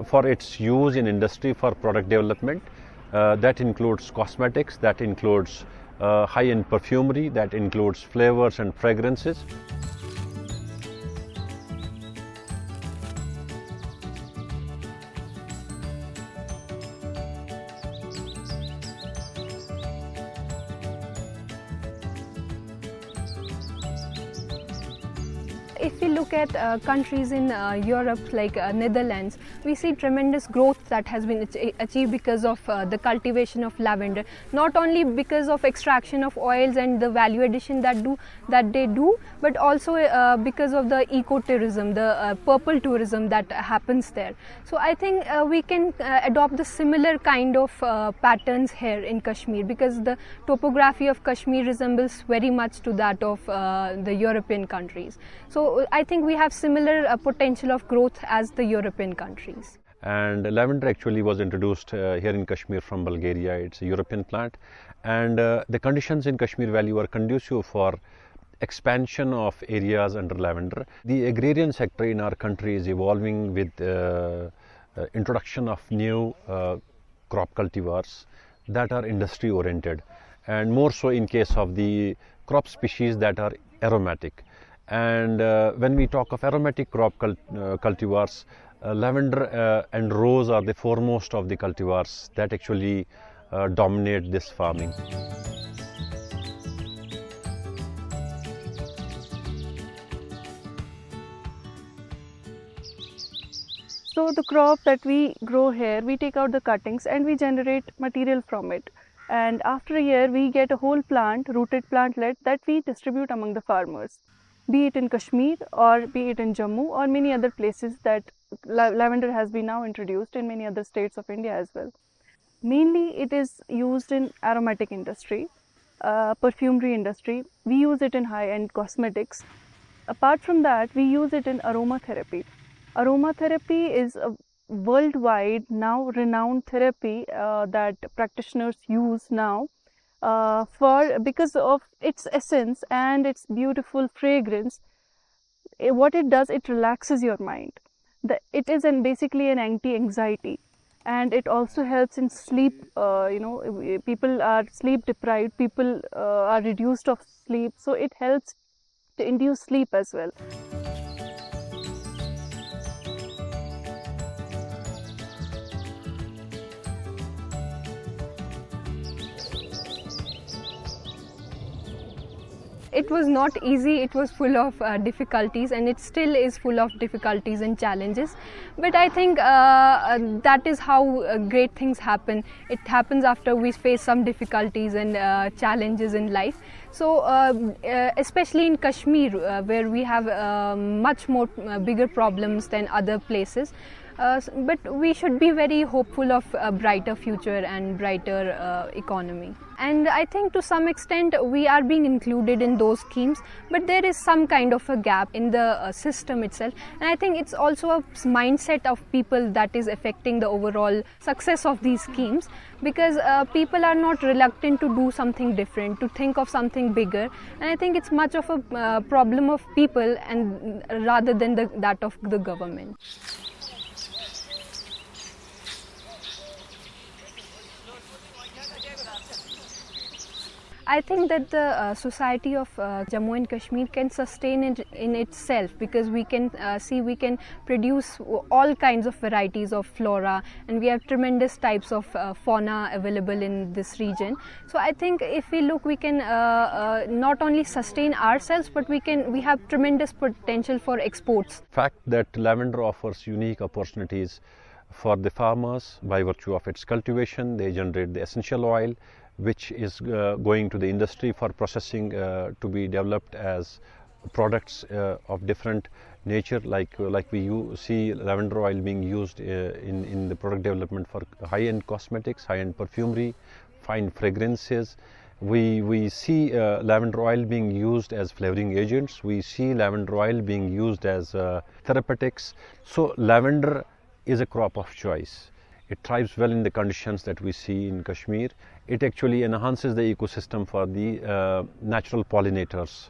for its use in industry for product development. That includes cosmetics, that includes high-end perfumery, that includes flavors and fragrances. If we look at countries in Europe like Netherlands, we see tremendous growth that has been achieved because of the cultivation of lavender. Not only because of extraction of oils and the value addition that they do, but also because of the ecotourism, the purple tourism that happens there. So I think we can adopt the similar kind of patterns here in Kashmir, because the topography of Kashmir resembles very much to that of the European countries. So I think we have similar potential of growth as the European countries. And lavender actually was introduced here in Kashmir from Bulgaria. It's a European plant, and the conditions in Kashmir Valley are conducive for expansion of areas under lavender. The agrarian sector in our country is evolving with introduction of new crop cultivars that are industry oriented, and more so in case of the crop species that are aromatic. And when we talk of aromatic crop cultivars, lavender and rose are the foremost of the cultivars that actually dominate this farming. So the crop that we grow here, we take out the cuttings and we generate material from it. And after a year, we get a whole plant, rooted plantlet, that we distribute among the farmers, be it in Kashmir or be it in Jammu or many other places that lavender has been now introduced in many other states of India as well. Mainly it is used in aromatic industry, perfumery industry. We use it in high-end cosmetics. Apart from that, we use it in aromatherapy. Aromatherapy is a worldwide now renowned therapy that practitioners use now because of its essence and its beautiful fragrance. What it does, it relaxes your mind. It is basically an anti-anxiety. And it also helps in sleep. People are sleep deprived, people are reduced of sleep, so it helps to induce sleep as well. It was not easy, it was full of difficulties, and it still is full of difficulties and challenges. But I think that is how great things happen. It happens after we face some difficulties and challenges in life. So especially in Kashmir, where we have much more bigger problems than other places. But we should be very hopeful of a brighter future and brighter economy. And I think to some extent we are being included in those schemes, but there is some kind of a gap in the system itself. And I think it's also a mindset of people that is affecting the overall success of these schemes, because people are not reluctant to do something different, to think of something bigger. And I think it's much of a problem of people and rather than that of the government. I think that the society of Jammu and Kashmir can sustain it in itself, because we can we can produce all kinds of varieties of flora, and we have tremendous types of fauna available in this region. So I think if we look, we can not only sustain ourselves, but we have tremendous potential for exports. Fact that lavender offers unique opportunities for the farmers by virtue of its cultivation. They generate the essential oil, which is going to the industry for processing to be developed as products of different nature, like we see lavender oil being used in the product development for high-end cosmetics, high-end perfumery, fine fragrances. We see lavender oil being used as flavoring agents. We see lavender oil being used as therapeutics. So lavender is a crop of choice. It thrives well in the conditions that we see in Kashmir. It actually enhances the ecosystem for the natural pollinators,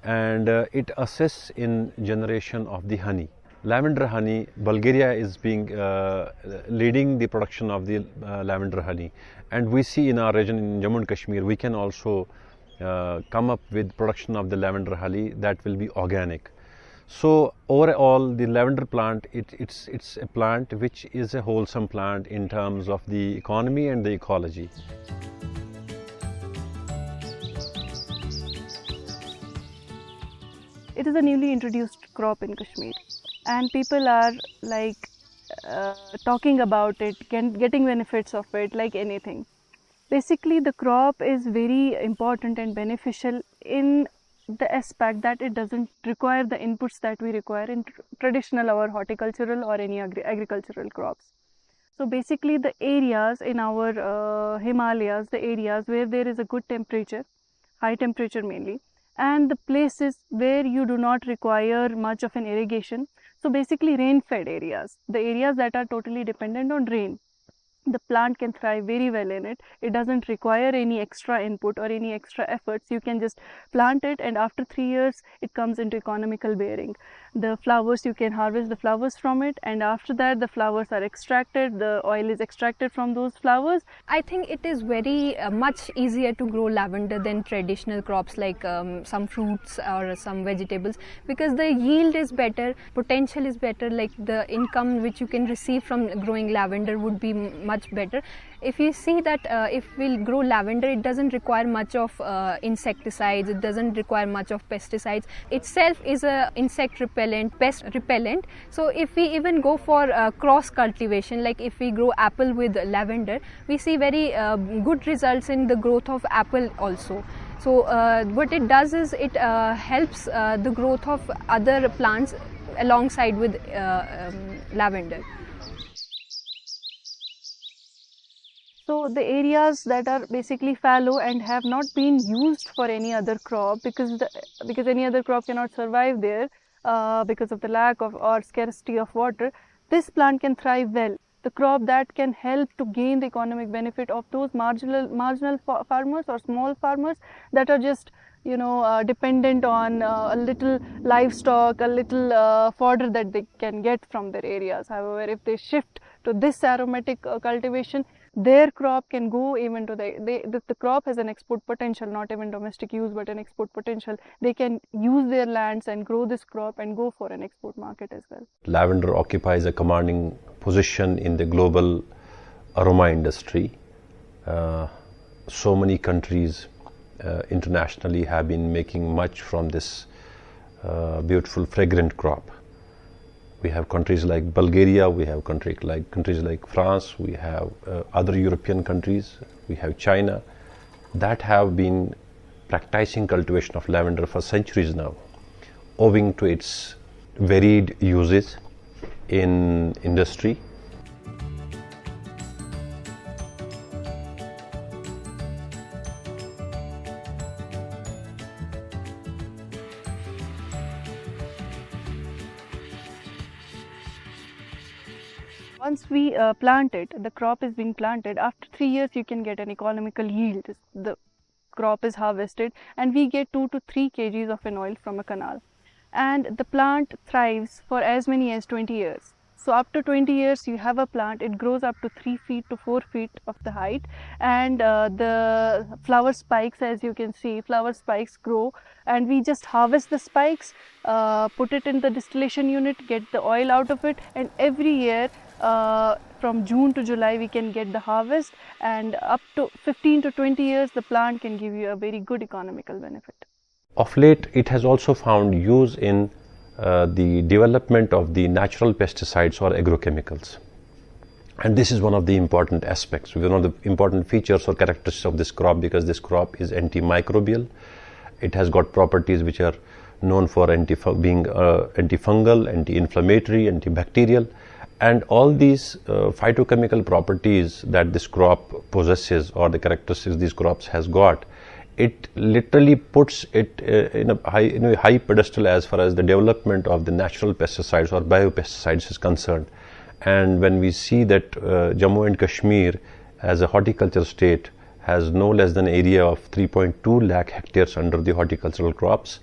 and it assists in generation of the honey. Lavender honey, Bulgaria is being leading the production of the lavender honey, and we see in our region in Jammu and Kashmir we can also come up with production of the lavender honey that will be organic. So overall, the lavender plant, it's a plant which is a wholesome plant in terms of the economy and the ecology. It is a newly introduced crop in Kashmir, and people are talking about it, getting benefits of it like anything. Basically, the crop is very important and beneficial in the aspect that it doesn't require the inputs that we require in traditional or horticultural or any agricultural crops. So basically the areas in our Himalayas, the areas where there is a good temperature, high temperature mainly, and the places where you do not require much of an irrigation, so basically rain-fed areas, the areas that are totally dependent on rain, the plant can thrive very well in it. It doesn't require any extra input or any extra efforts. You can just plant it, and after 3 years it comes into economical bearing. The flowers, you can harvest the flowers from it, and after that the flowers are extracted, the oil is extracted from those flowers. I think it is very much easier to grow lavender than traditional crops like some fruits or some vegetables, because the yield is better, potential is better, like the income which you can receive from growing lavender would be much better. If you see that if we'll grow lavender, it doesn't require much of insecticides, it doesn't require much of pesticides. Itself is a insect repellent, pest repellent. So if we even go for cross cultivation, like if we grow apple with lavender, we see very good results in the growth of apple also. So what it does is it helps the growth of other plants alongside with lavender. So the areas that are basically fallow and have not been used for any other crop, because any other crop cannot survive there because of the lack of or scarcity of water, this plant can thrive well. The crop that can help to gain the economic benefit of those marginal farmers or small farmers that are just dependent on a little livestock, a little fodder that they can get from their areas. However, if they shift to this aromatic cultivation, their crop can go even to the crop has an export potential, not even domestic use but an export potential. They can use their lands and grow this crop and go for an export market as well. Lavender occupies a commanding position in the global aroma industry. So many countries internationally have been making much from this beautiful fragrant crop. We have countries like Bulgaria, we have countries like France, we have other European countries, we have China that have been practicing cultivation of lavender for centuries now, owing to its varied uses in industry. Once we plant it, the crop is being planted. After 3 years, you can get an economical yield. The crop is harvested and we get 2 to 3 kgs of an oil from a canal. And the plant thrives for as many as 20 years. So after 20 years, you have a plant, it grows up to 3 feet to 4 feet of the height, and the flower spikes, as you can see, flower spikes grow, and we just harvest the spikes, put it in the distillation unit, get the oil out of it, and every year from June to July we can get the harvest, and up to 15 to 20 years the plant can give you a very good economical benefit. Of late, it has also found use in the development of the natural pesticides or agrochemicals. And this is one of the important aspects, one of the important features or characteristics of this crop, because this crop is antimicrobial. It has got properties which are known for being antifungal, anti-inflammatory, antibacterial, and all these phytochemical properties that this crop possesses, or the characteristics these crops has got, it literally puts it in a high pedestal as far as the development of the natural pesticides or biopesticides is concerned. And when we see that Jammu and Kashmir as a horticulture state has no less than an area of 3.2 lakh hectares under the horticultural crops,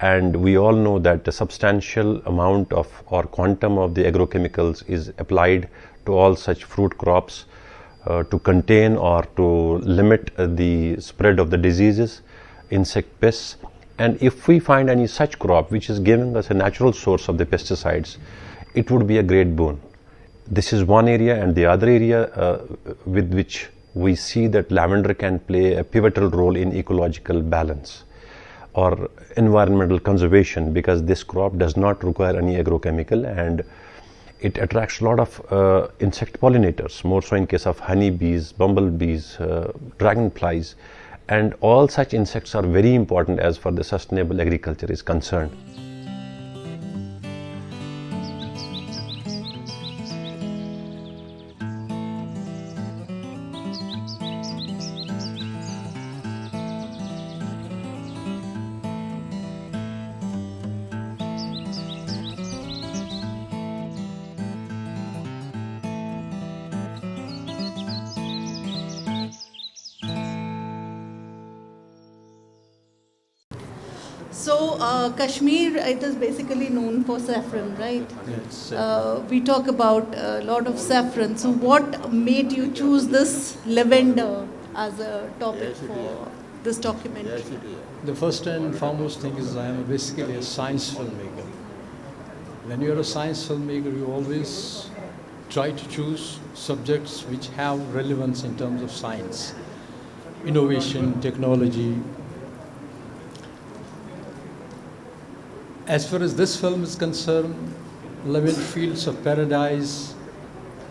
and we all know that a substantial amount of or quantum of the agrochemicals is applied to all such fruit crops to contain or to limit the spread of the diseases, insect pests. And if we find any such crop which is giving us a natural source of the pesticides, it would be a great boon. This is one area, and the other area with which we see that lavender can play a pivotal role in ecological balance or environmental conservation, because this crop does not require any agrochemical, and it attracts a lot of insect pollinators, more so in case of honeybees, bumblebees, dragonflies, and all such insects are very important as far as the sustainable agriculture is concerned. So Kashmir, it is basically known for saffron, right? Yes. We talk about a lot of saffron. So what made you choose this lavender as a topic for this documentary? The first and foremost thing is I am basically a science filmmaker. When you are a science filmmaker, you always try to choose subjects which have relevance in terms of science, innovation, technology. As far as this film is concerned, 11 Fields of Paradise,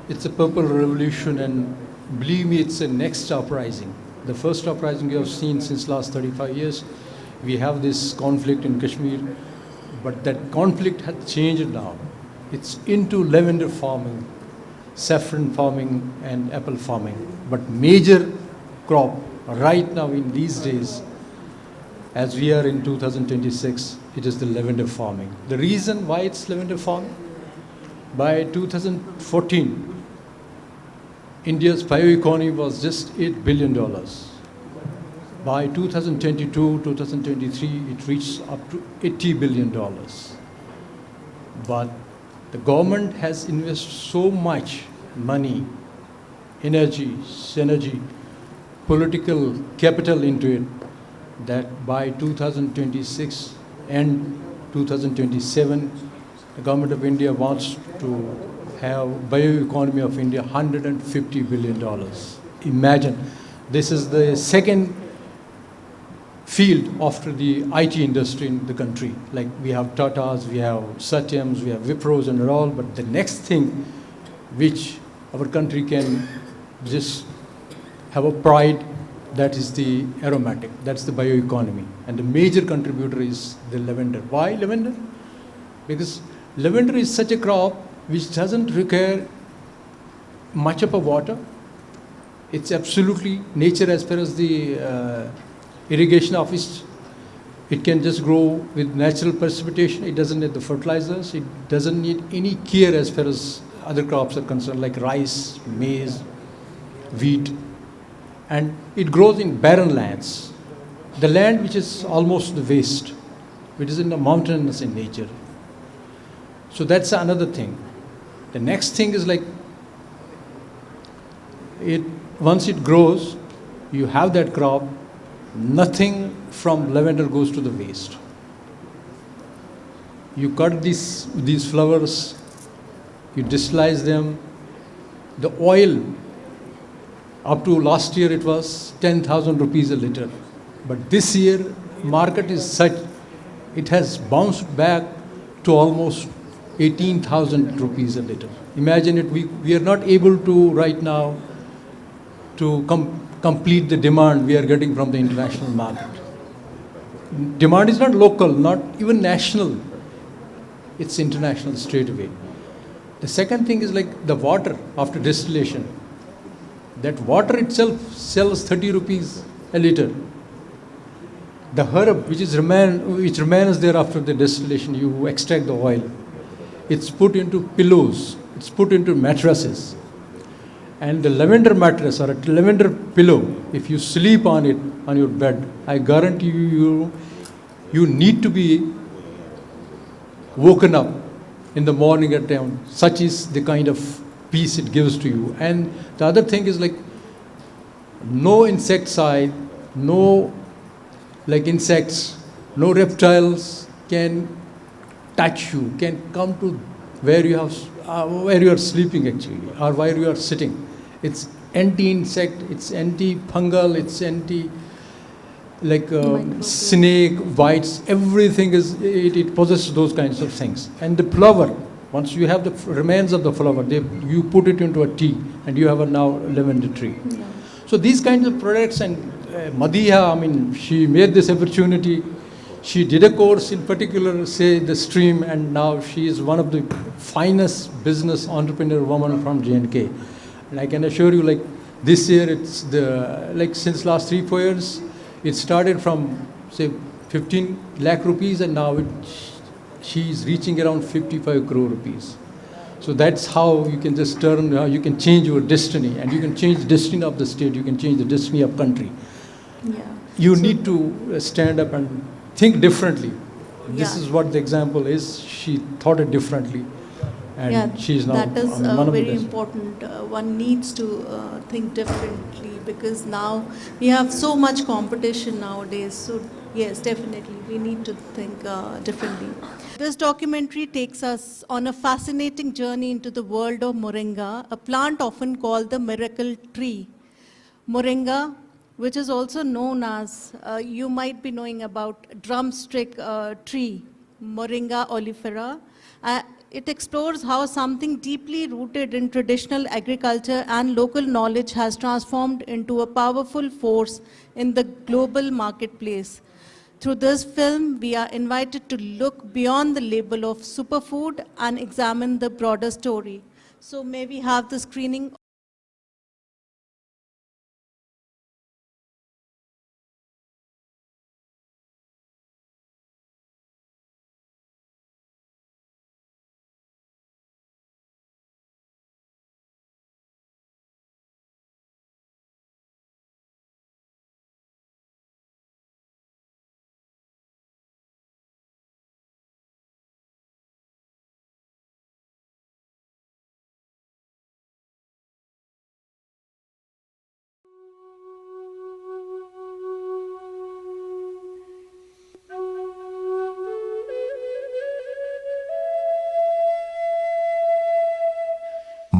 it's a purple revolution, and believe me, it's a next uprising. The first uprising you have seen since last 35 years. We have this conflict in Kashmir, but that conflict has changed now. It's into lavender farming, saffron farming, and apple farming. But major crop right now in these days, as we are in 2026, it is the lavender farming. The reason why it's lavender farming, by 2014, India's bioeconomy was just $8 billion. By 2022, 2023, it reached up to $80 billion. But the government has invested so much money, energy, synergy, political capital into it, that by 2026 and 2027, the government of India wants to have bioeconomy of India $150 billion. Imagine, this is the second field after the IT industry in the country. Like we have Tatas, we have Satyams, we have Wipros and all, but the next thing which our country can just have a pride, that is the aromatic, that's the bioeconomy. And the major contributor is the lavender. Why lavender? Because lavender is such a crop which doesn't require much of a water. It's absolutely nature as far as the irrigation office. It can just grow with natural precipitation. It doesn't need the fertilizers. It doesn't need any care as far as other crops are concerned, like rice, maize, wheat. And it grows in barren lands. The land which is almost the waste, which is in the mountainous in nature. So that's another thing. The next thing is like, once it grows, you have that crop, nothing from lavender goes to the waste. You cut these flowers, you dislike them, the oil, up to last year it was 10,000 rupees a liter. But this year, market is such, it has bounced back to almost 18,000 rupees a liter. Imagine it, we are not able to right now to complete the demand we are getting from the international market. Demand is not local, not even national. It's international straight away. The second thing is like the water after distillation. That water itself sells 30 rupees a liter. The herb which remains there after the distillation, you extract the oil. It's put into pillows, it's put into mattresses. And the lavender mattress or a lavender pillow, if you sleep on it, on your bed, I guarantee you need to be woken up in the morning at time. Such is the kind of peace it gives to you. And the other thing is like, no insecticide, no like insects, no reptiles can touch you, can come to where you are sleeping actually, or where you are sitting. It's anti-insect, it's anti-fungal, it's snake bites, everything is, it possesses those kinds of things. And the flower, once you have the remains of the flower, you put it into a tea and you have a now lavender tree. Yeah. So these kinds of products, and Madiha, she made this opportunity. She did a course in particular, say the stream, and now she is one of the finest business entrepreneur women from J&K. And I can assure you, like this year, it's since last 3-4 years, it started from say 15 lakh rupees, and now she is reaching around 55 crore rupees. So that's how you can just you can change your destiny, and you can change the destiny of the state, you can change the destiny of country. Yeah. You need to stand up and think differently. This is what the example is. She thought it differently. And she is now that is very important. One needs to think differently, because now we have so much competition nowadays. So yes, definitely we need to think differently. This documentary takes us on a fascinating journey into the world of moringa, a plant often called the miracle tree. Moringa, which is also known as, you might be knowing about drumstick tree, Moringa oleifera. It explores how something deeply rooted in traditional agriculture and local knowledge has transformed into a powerful force in the global marketplace. Through this film, we are invited to look beyond the label of superfood and examine the broader story. So may we have the screening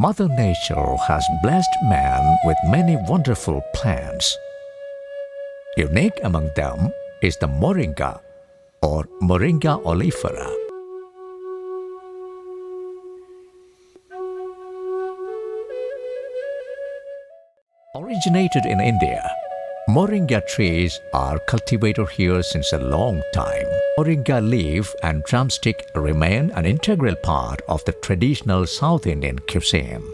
Mother Nature has blessed man with many wonderful plants. Unique among them is the moringa or Moringa oleifera. Originated in India, moringa trees are cultivated here since a long time. Moringa leaf and drumstick remain an integral part of the traditional South Indian cuisine.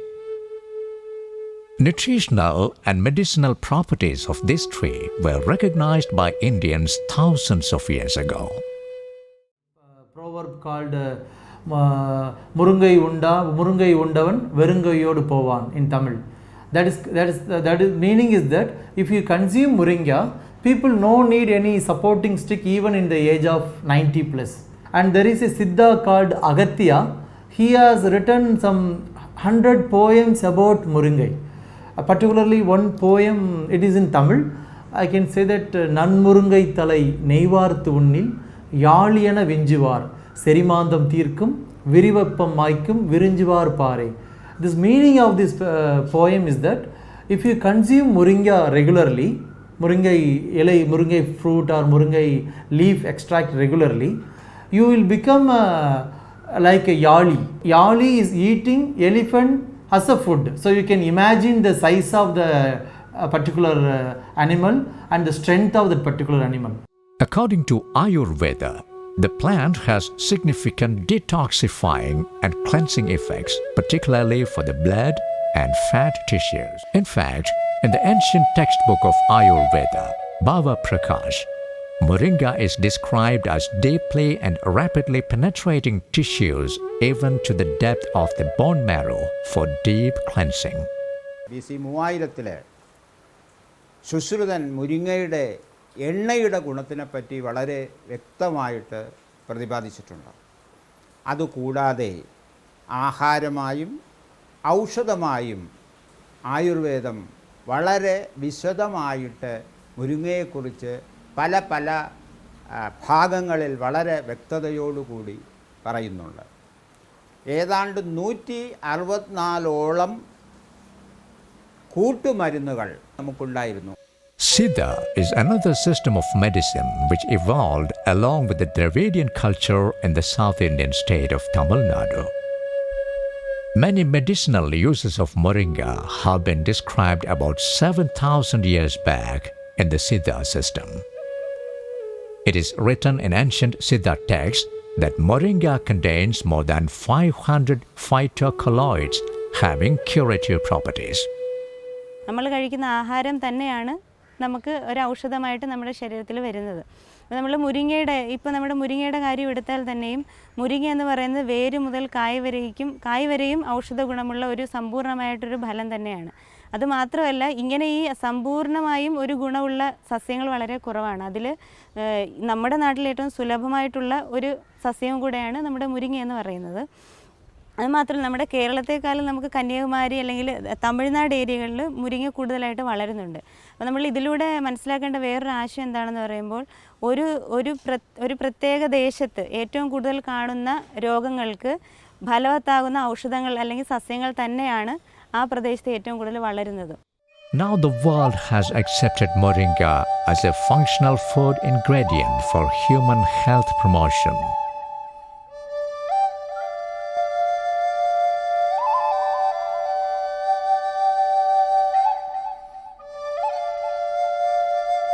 Nutritional and medicinal properties of this tree were recognized by Indians thousands of years ago. Proverb called Murungai Undavan Verungayodu Povan in Tamil. That is meaning is that if you consume moringa, people no need any supporting stick even in the age of 90 plus. And there is a Siddha called Agatya. He has written some 100 poems about moringai. Particularly one poem, it is in Tamil. I can say that Nan Murungai Talai Neivar Tunnil Yaliyana Vinjivar Serimandam Tirkum Virivappam Maikum Virinjivar Pare. This meaning of this poem is that if you consume moringa regularly, moringa fruit or moringa leaf extract regularly, you will become like a yali. Yali is eating elephant as a food. So you can imagine the size of the particular animal and the strength of that particular animal. According to Ayurveda, the plant has significant detoxifying and cleansing effects, particularly for the blood and fat tissues. In fact, in the ancient textbook of Ayurveda, Bhava Prakash, moringa is described as deeply and rapidly penetrating tissues even to the depth of the bone marrow for deep cleansing. BC 3000 ശുശ്രുതൻ മുരിങ്ങയുടെ എണ്ണയുടെ ഗുണത്തിനെപ്പറ്റി വളരെ വ്യക്തമായിട്ട് പ്രതിപാദിച്ചിട്ടുണ്ട്. അതുകൂടാതെ ആഹാരമായും ഔഷധമായും ആയുർവേദം വളരെ വിശദമായിട്ട് മുരിങ്ങയെക്കുറിച്ച് പല ഭാഗങ്ങളിൽ വളരെ വ്യക്തതയോടുകൂടി പറയുന്നുണ്ട്. ഏതാണ്ട് 164ഓളം കൂട്ടുമരുന്നുകൾ നമുക്കുണ്ടായിരുന്നു. Siddha is another system of medicine which evolved along with the Dravidian culture in the South Indian state of Tamil Nadu. Many medicinal uses of moringa have been described about 7,000 years back in the Siddha system. It is written in ancient Siddha texts that moringa contains more than 500 phytocolloids having curative properties. നമ്മൾ കഴിക്കുന്ന ആഹാരം തന്നെയാണ് നമുക്ക് ഒരു ഔഷധമായിട്ട് നമ്മുടെ ശരീരത്തിൽ വരുന്നത്. നമ്മൾ നമ്മുടെ മുരിങ്ങയുടെ കാര്യം എടുത്താൽ തന്നെയും മുരിങ്ങ എന്ന് പറയുന്നത് വേര് മുതൽ കായ് വരെയും ഔഷധ ഗുണമുള്ള ഒരു സമ്പൂർണ്ണമായിട്ടൊരു ഫലം തന്നെയാണ്. അതുമാത്രമല്ല ഇങ്ങനെ ഈ സമ്പൂർണ്ണമായും ഒരു ഗുണമുള്ള സസ്യങ്ങൾ വളരെ കുറവാണ്. അതിൽ നമ്മുടെ നാട്ടിൽ ഏറ്റവും സുലഭമായിട്ടുള്ള ഒരു സസ്യവും കൂടെയാണ് നമ്മുടെ മുരിങ്ങ എന്ന് പറയുന്നത്. അതുമാത്രമല്ല നമ്മുടെ കേരളത്തെക്കാളും നമുക്ക് കന്യാകുമാരി അല്ലെങ്കിൽ തമിഴ്നാട് ഏരിയകളിൽ മുരിങ്ങ കൂടുതലായിട്ട് വളരുന്നുണ്ട്. അപ്പോൾ നമ്മൾ ഇതിലൂടെ മനസ്സിലാക്കേണ്ട വേറൊരു ആശയം എന്താണെന്ന് പറയുമ്പോൾ ഒരു പ്രത്യേക ദേശത്ത് ഏറ്റവും കൂടുതൽ കാണുന്ന രോഗങ്ങൾക്ക് ഫലവത്താകുന്ന ഔഷധങ്ങൾ അല്ലെങ്കിൽ സസ്യങ്ങൾ തന്നെയാണ് ആ പ്രദേശത്ത് ഏറ്റവും കൂടുതൽ വളരുന്നത്. Now the world has accepted moringa as a functional food ingredient for human health promotion.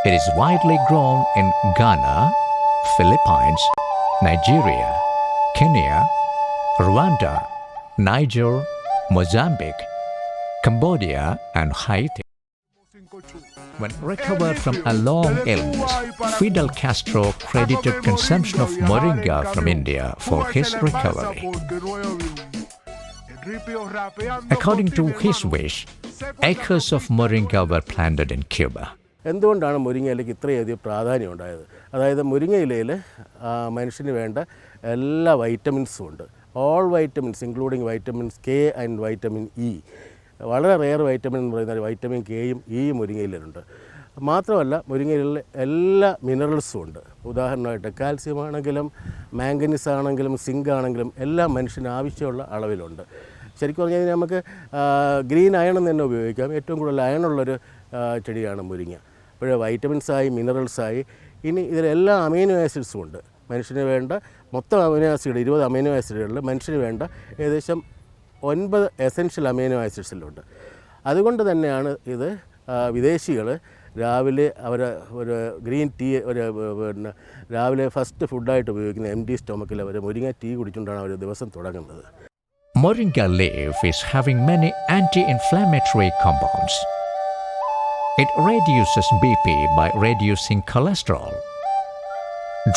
It is widely grown in Ghana, Philippines, Nigeria, Kenya, Rwanda, Niger, Mozambique, Cambodia, and Haiti. When recovered from a long illness, Fidel Castro credited consumption of moringa from India for his recovery. According to his wish, acres of moringa were planted in Cuba. എന്തുകൊണ്ടാണ് മുരിങ്ങയിലേക്ക് ഇത്രയധികം പ്രാധാന്യം ഉണ്ടായത്? അതായത് മുരിങ്ങയിലയിൽ മനുഷ്യന് വേണ്ട എല്ലാ വൈറ്റമിൻസും ഉണ്ട്. All vitamins including vitamins K and vitamin E. വളരെ റെയർ വൈറ്റമിൻ എന്ന് പറയുന്നത് വൈറ്റമിൻ കെയും ഇയും മുരിങ്ങയിലുണ്ട്. മാത്രമല്ല മുരിങ്ങയിലുള്ള എല്ലാ മിനറൽസും ഉണ്ട്. ഉദാഹരണമായിട്ട് കാൽസ്യം ആണെങ്കിലും മാംഗനീസ് ആണെങ്കിലും സിങ്ക് ആണെങ്കിലും എല്ലാം മനുഷ്യന് ആവശ്യമുള്ള അളവിലുണ്ട്. ശരിക്കും പറഞ്ഞാൽ നമുക്ക് ഗ്രീൻ അയൺ തന്നെ ഉപയോഗിക്കാം. ഏറ്റവും കൂടുതൽ അയണുള്ളൊരു ചെടിയാണ് മുരിങ്ങ. അപ്പോൾ വൈറ്റമിൻസായി മിനറൽസായി ഇനി ഇതിലെല്ലാം അമൈനോ ആസിഡ്സും ഉണ്ട്. മനുഷ്യന് വേണ്ട മൊത്തം അമൈനോ ആസിഡ് 20 അമൈനോ ആസിഡുകളിൽ മനുഷ്യന് വേണ്ട ഏകദേശം 9 എസെൻഷ്യൽ അമൈനോ ആസിഡ്സിലുണ്ട്. അതുകൊണ്ട് തന്നെയാണ് ഇത് വിദേശികൾ രാവിലെ ഒരു ഗ്രീൻ ടീ പിന്നെ രാവിലെ ഫസ്റ്റ് ഫുഡായിട്ട് ഉപയോഗിക്കുന്ന എംപ്റ്റി സ്റ്റൊമക്കിൽ അവർ മുരിങ്ങ ടീ കുടിച്ചുകൊണ്ടാണ് അവർ ദിവസം തുടങ്ങുന്നത്. Moringa leaf is having many anti-inflammatory compounds. It reduces BP by reducing cholesterol.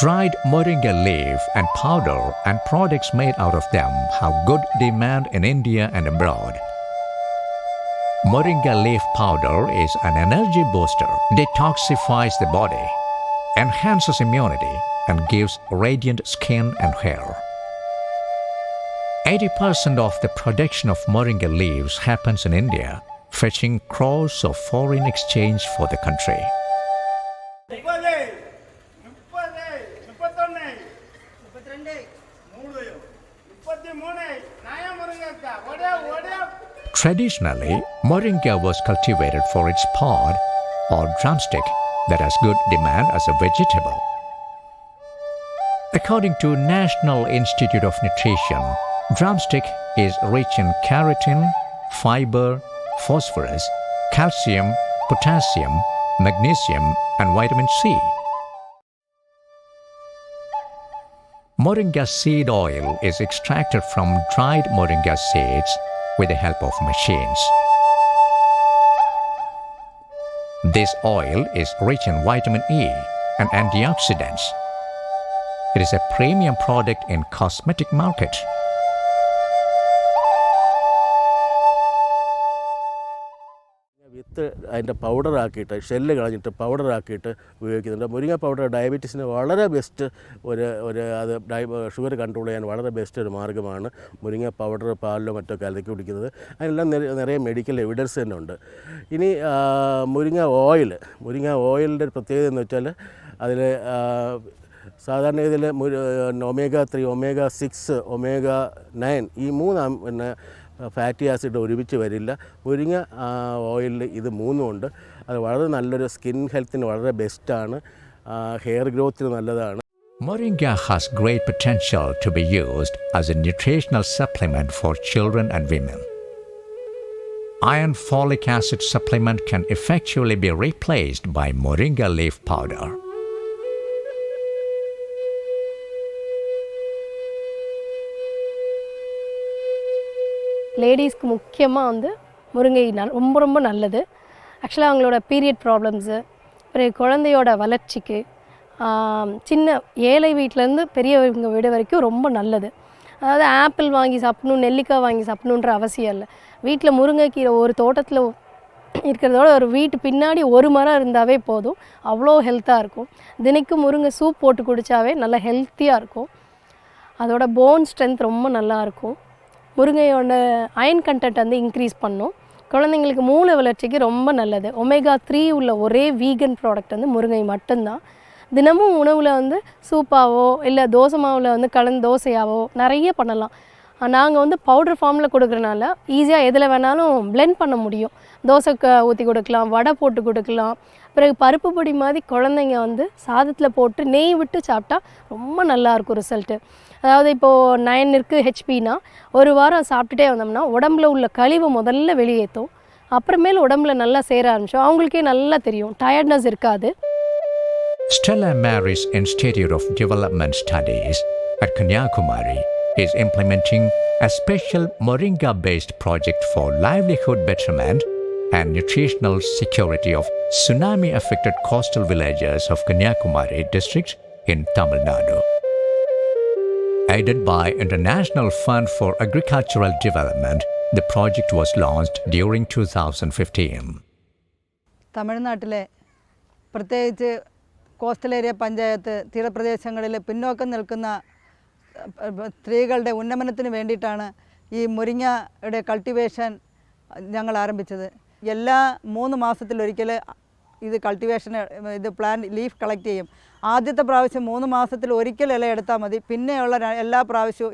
Dried moringa leaf and powder and products made out of them have good demand in India and abroad. Moringa leaf powder is an energy booster, detoxifies the body, enhances immunity, and gives radiant skin and hair. 80% of the production of moringa leaves happens in India, fetching crores of foreign exchange for the country. Traditionally, moringa was cultivated for its pod or drumstick that has good demand as a vegetable. According to National Institute of Nutrition, drumstick is rich in keratin, fiber, phosphorus, calcium, potassium, magnesium, and vitamin C. Moringa seed oil is extracted from dried moringa seeds with the help of machines. This oil is rich in vitamin E and antioxidants. It is a premium product in cosmetic market. വിത്ത് അതിൻ്റെ പൗഡറാക്കിയിട്ട് shell കളഞ്ഞിട്ട് പൗഡറാക്കിയിട്ട് ഉപയോഗിക്കുന്നുണ്ട്. മുരിങ്ങ powder ഡയബറ്റീസിന് വളരെ best അത് sugar control ചെയ്യാൻ വളരെ best ഒരു മാർഗ്ഗമാണ്. മുരിങ്ങ പൗഡർ പാലിലോ മറ്റോ കലക്കി കുടിക്കുന്നത്. അതിനെല്ലാം നിറയെ മെഡിക്കൽ എവിഡൻസ് തന്നെ ഉണ്ട്. ഇനി മുരിങ്ങ ഓയിലിൻ്റെ ഒരു പ്രത്യേകത എന്ന് വെച്ചാൽ അതിൽ സാധാരണ ഇതിൽ omega-3, omega-6, omega-9 ഈ 3 ഫാറ്റി ആസിഡ് ഒരുമിച്ച് വരില്ല. മുരിങ്ങ ഓയിലിൽ ഇത് 3 ഉണ്ട്. അത് വളരെ നല്ലൊരു സ്കിൻ ഹെൽത്തിന് വളരെ ബെസ്റ്റാണ്. ഹെയർ ഗ്രോത്തിന് നല്ലതാണ്. Moringa has great potential to be used as a nutritional supplement for children and women. Iron folic acid supplement can effectually be replaced by moringa leaf powder. லேடிஸ்க்கு முக்கியமாக வந்து முருங்கை ரொம்ப ரொம்ப நல்லது. ஆக்சுவலாக அவங்களோட பீரியட் ப்ராப்ளம்ஸு, அப்புறம் குழந்தையோட வளர்ச்சிக்கு, சின்ன ஏழை வீட்டிலேருந்து பெரியவங்க வீடு வரைக்கும் ரொம்ப நல்லது. அதாவது ஆப்பிள் வாங்கி சாப்பிடணும், நெல்லிக்காய் வாங்கி சாப்பிடணுன்ற அவசியம் இல்லை. வீட்டில் முருங்கைக்கீரை ஒரு தோட்டத்தில் இருக்கிறதோட ஒரு வீட்டு பின்னாடி ஒரு மரம் இருந்தாவே போதும், அவ்வளோ ஹெல்த்தாக இருக்கும். தினைக்கும் முருங்கை சூப் போட்டு குடித்தாவே நல்லா ஹெல்த்தியாக இருக்கும். அதோட போன் ஸ்ட்ரென்த் ரொம்ப நல்லாயிருக்கும். முருங்கையோட அயன் கண்டென்ட் வந்து இன்க்ரீஸ் பண்ணும். குழந்தைங்களுக்கு மூளை வளர்ச்சிக்கு ரொம்ப நல்லது. omega-3 உள்ள ஒரே வீகன் ப்ராடக்ட் வந்து முருங்கை மட்டும்தான். தினமும் உணவில் வந்து சூப்பாவோ இல்லை தோசை மாவில் வந்து கலந்து தோசையாவோ நிறைய பண்ணலாம். நாங்கள் வந்து பவுடர் ஃபார்மில் கொடுக்குறனால ஈஸியாக எதில் வேணாலும் பிளெண்ட் பண்ண முடியும். தோசைக்கு ஊற்றி கொடுக்கலாம், வடை போட்டு கொடுக்கலாம். பிறகு பருப்பு பொடி மாதிரி குழந்தைங்க வந்து சாதத்தில் போட்டு நெய் விட்டு சாப்பிட்டா ரொம்ப நல்லாயிருக்கும் ரிசல்ட்டு. அதாவது இப்போது 9 இருக்குது ஹெச்பினா ஒரு வாரம் சாப்பிட்டுட்டே வந்தோம்னா உடம்புல உள்ள கழிவை முதல்ல வெளியேற்றும். அப்புறமேல் உடம்புல நல்லா சேர ஆரம்பிச்சோம். அவங்களுக்கே நல்லா தெரியும், டயர்ட்னஸ் இருக்காது. Stella Maris Institute of Development Studies at Kanyakumari is implementing a special moringa-based project for livelihood betterment and nutritional security of tsunami-affected coastal villages of Kanyakumari district in Tamil Nadu. Aided by International Fund for Agricultural Development, the project was launched during 2015. തമിഴ്നാട്ടിലെ പ്രത്യേകിച്ച് coastal area panchayat തീരപ്രദേശങ്ങളിൽ പിന്നോക്കം നിൽക്കുന്ന സ്ത്രീകളുടെ ഉന്നമനത്തിന് വേണ്ടിയിട്ടാണ് ഈ മുരിങ്ങയുടെ cultivation ഞങ്ങൾ ആരംഭിച്ചത്. എല്ലാ 3 മാസത്തിലൊരിക്കൽ ഇത് കൾട്ടിവേഷൻ ലീഫ് കളക്ട് ചെയ്യും. ആദ്യത്തെ പ്രാവശ്യം 3 മാസത്തിൽ ഒരിക്കൽ ഇല എടുത്താൽ മതി. പിന്നെയുള്ള എല്ലാ പ്രാവശ്യവും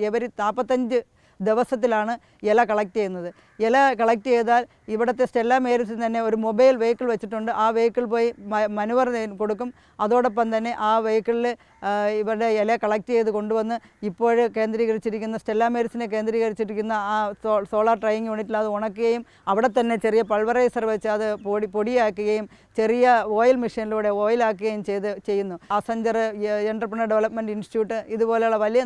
45 ദിവസത്തിലാണ് ഇല കളക്ട് ചെയ്യുന്നത്. ഇല കളക്ട് ചെയ്താൽ ഇവിടുത്തെ സ്റ്റെല്ല മേരീസിൽ തന്നെ ഒരു മൊബൈൽ വെഹിക്കിൾ വെച്ചിട്ടുണ്ട്. ആ വെഹിക്കിൾ പോയി മനുവർ കൊടുക്കും. അതോടൊപ്പം തന്നെ ആ വെഹിക്കിളിൽ ഇവരുടെ ഇല കളക്ട് ചെയ്ത് കൊണ്ടുവന്ന് ഇപ്പോൾ കേന്ദ്രീകരിച്ചിരിക്കുന്ന സ്റ്റെല്ല മേരീസിനെ കേന്ദ്രീകരിച്ചിരിക്കുന്ന ആ സോളാർ ഡ്രൈയിങ് യൂണിറ്റിൽ അത് ഉണക്കുകയും അവിടെ തന്നെ ചെറിയ പൾവറൈസർ വെച്ച് അത് പൊടിയാക്കുകയും ചെറിയ ഓയിൽ മെഷീനിലൂടെ ഓയിലാക്കുകയും ചെയ്യുന്നു. അസഞ്ചർ എൻ്റർപ്രണർ ഡെവലപ്മെൻറ്റ് ഇൻസ്റ്റിറ്റ്യൂട്ട് ഇതുപോലെയുള്ള വലിയ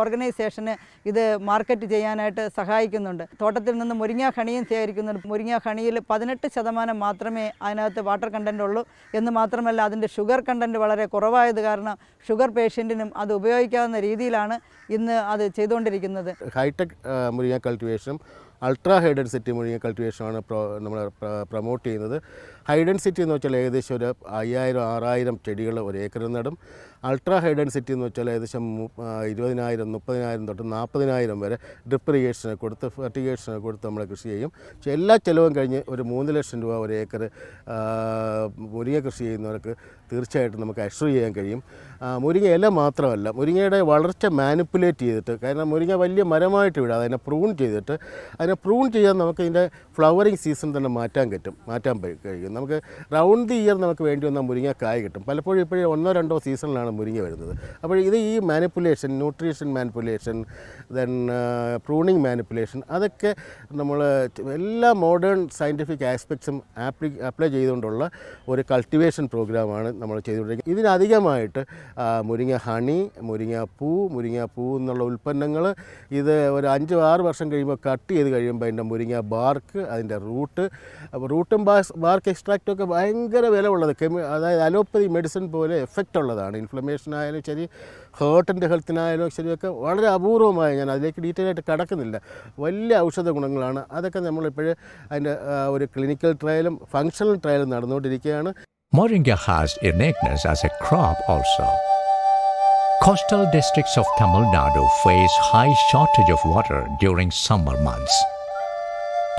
ഓർഗനൈസേഷന് ഇത് മാർക്കറ്റ് ചെയ്യാനായിട്ട് സഹായിക്കുന്നുണ്ട്. തോട്ടത്തിൽ നിന്ന് മുരിങ്ങ ഹണിയും ശേഖരിക്കുന്നുണ്ട്. മുരിങ്ങ ഹണിയിൽ 18% മാത്രമേ അതിനകത്ത് വാട്ടർ കണ്ടൻറ്റ് ഉള്ളൂ എന്ന് മാത്രമല്ല അതിൻ്റെ ഷുഗർ കണ്ടൻറ്റ് വളരെ കുറവായത് കാരണം ഷുഗർ പേഷ്യൻറ്റിനും അത് ഉപയോഗിക്കാവുന്ന രീതിയിലാണ് ഇന്ന് അത് ചെയ്തുകൊണ്ടിരിക്കുന്നത്. ഹൈടെക് മുരിങ്ങ കൾട്ടിവേഷനും അൾട്രാ ഹൈ ഡെൻസിറ്റി മുരിങ്ങ കൾട്ടിവേഷനാണ് നമ്മൾ പ്രൊമോട്ട് ചെയ്യുന്നത്. ഹൈ ഡെൻസിറ്റി എന്ന് വെച്ചാൽ ഏകദേശം ഒരു 5000-6000 ചെടികൾ ഒരു ഏക്കറിൽ നടും. അൾട്രാ ഹൈ ഡെൻസിറ്റി എന്ന് വെച്ചാൽ ഏകദേശം 20,000, 30,000 തൊട്ട് 40,000 വരെ ഡ്രിപ്പ് ഇറിഗേഷനെ കൊടുത്ത് ഫെർട്ടിഗേഷനെ കൊടുത്ത് നമ്മൾ കൃഷി ചെയ്യും. പക്ഷേ എല്ലാ ചിലവും കഴിഞ്ഞ് ഒരു 3 ലക്ഷം രൂപ ഒരു ഏക്കർ മുരിങ്ങ കൃഷി ചെയ്യുന്നവർക്ക് തീർച്ചയായിട്ടും നമുക്ക് അഷ്യൂർ ചെയ്യാൻ കഴിയും. മുരിങ്ങ ഇല മാത്രമല്ല, മുരിങ്ങയുടെ വളർച്ച മാനിപ്പുലേറ്റ് ചെയ്തിട്ട്, കാരണം മുരിങ്ങ വലിയ മരമായിട്ട് വിടാതെ അതിനെ പ്രൂൺ ചെയ്തിട്ട് ചെയ്യാൻ നമുക്ക് ഇതിൻ്റെ ഫ്ലവറിങ് സീസൺ തന്നെ മാറ്റാൻ കഴിയും. നമുക്ക് റൗണ്ട് ദി ഇയർ നമുക്ക് വേണ്ടി വന്നാൽ മുരിങ്ങ കായ കിട്ടും. പലപ്പോഴും ഇപ്പോഴും 1-2 സീസണിലാണ് മുരിങ്ങ വരുന്നത്. അപ്പോൾ ഇത് ഈ manipulation, nutrition manipulation, then pruning manipulation, അതൊക്കെ നമ്മൾ എല്ലാ മോഡേൺ സയൻറ്റിഫിക് ആസ്പെക്ട്സും അപ്ലൈ ചെയ്തുകൊണ്ടുള്ള ഒരു കൾട്ടിവേഷൻ പ്രോഗ്രാമാണ് നമ്മൾ ചെയ്തുകൊണ്ടിരിക്കുന്നത്. ഇതിനധികമായിട്ട് മുരിങ്ങ ഹണി, മുരിങ്ങ പൂ എന്നുള്ള ഉൽപ്പന്നങ്ങൾ ഇത് ഒരു 5-6 വർഷം കഴിയുമ്പോൾ കട്ട് ചെയ്ത് കഴിയുമ്പോൾ അതിൻ്റെ മുരിങ്ങ ബാർക്ക്, അതിൻ്റെ റൂട്ടും ബാർക്ക് എക്സ്ട്രാക്റ്റും ഒക്കെ ഭയങ്കര വില ഉള്ളത്. അതായത് അലോപ്പതി മെഡിസിൻ പോലെ എഫക്റ്റ് ഉള്ളതാണ്. ഇൻഫ്ലമേഷൻ ആയാലും ശരി, ഹേർട്ടിൻ്റെ ഹെൽത്തിനായാലും ശരിയൊക്കെ വളരെ അപൂർവമായി, ഞാൻ അതിലേക്ക് ഡീറ്റെയിൽ ആയിട്ട് കടക്കുന്നില്ല, വലിയ ഔഷധ ഗുണങ്ങളാണ്. അതൊക്കെ നമ്മളിപ്പോൾ അതിൻ്റെ ഒരു ക്ലിനിക്കൽ ട്രയലും ഫങ്ഷണൽ ട്രയലും നടന്നുകൊണ്ടിരിക്കുകയാണ്. Moringa has uniqueness as a crop also. Coastal districts of Tamil Nadu face high shortage of water during summer months.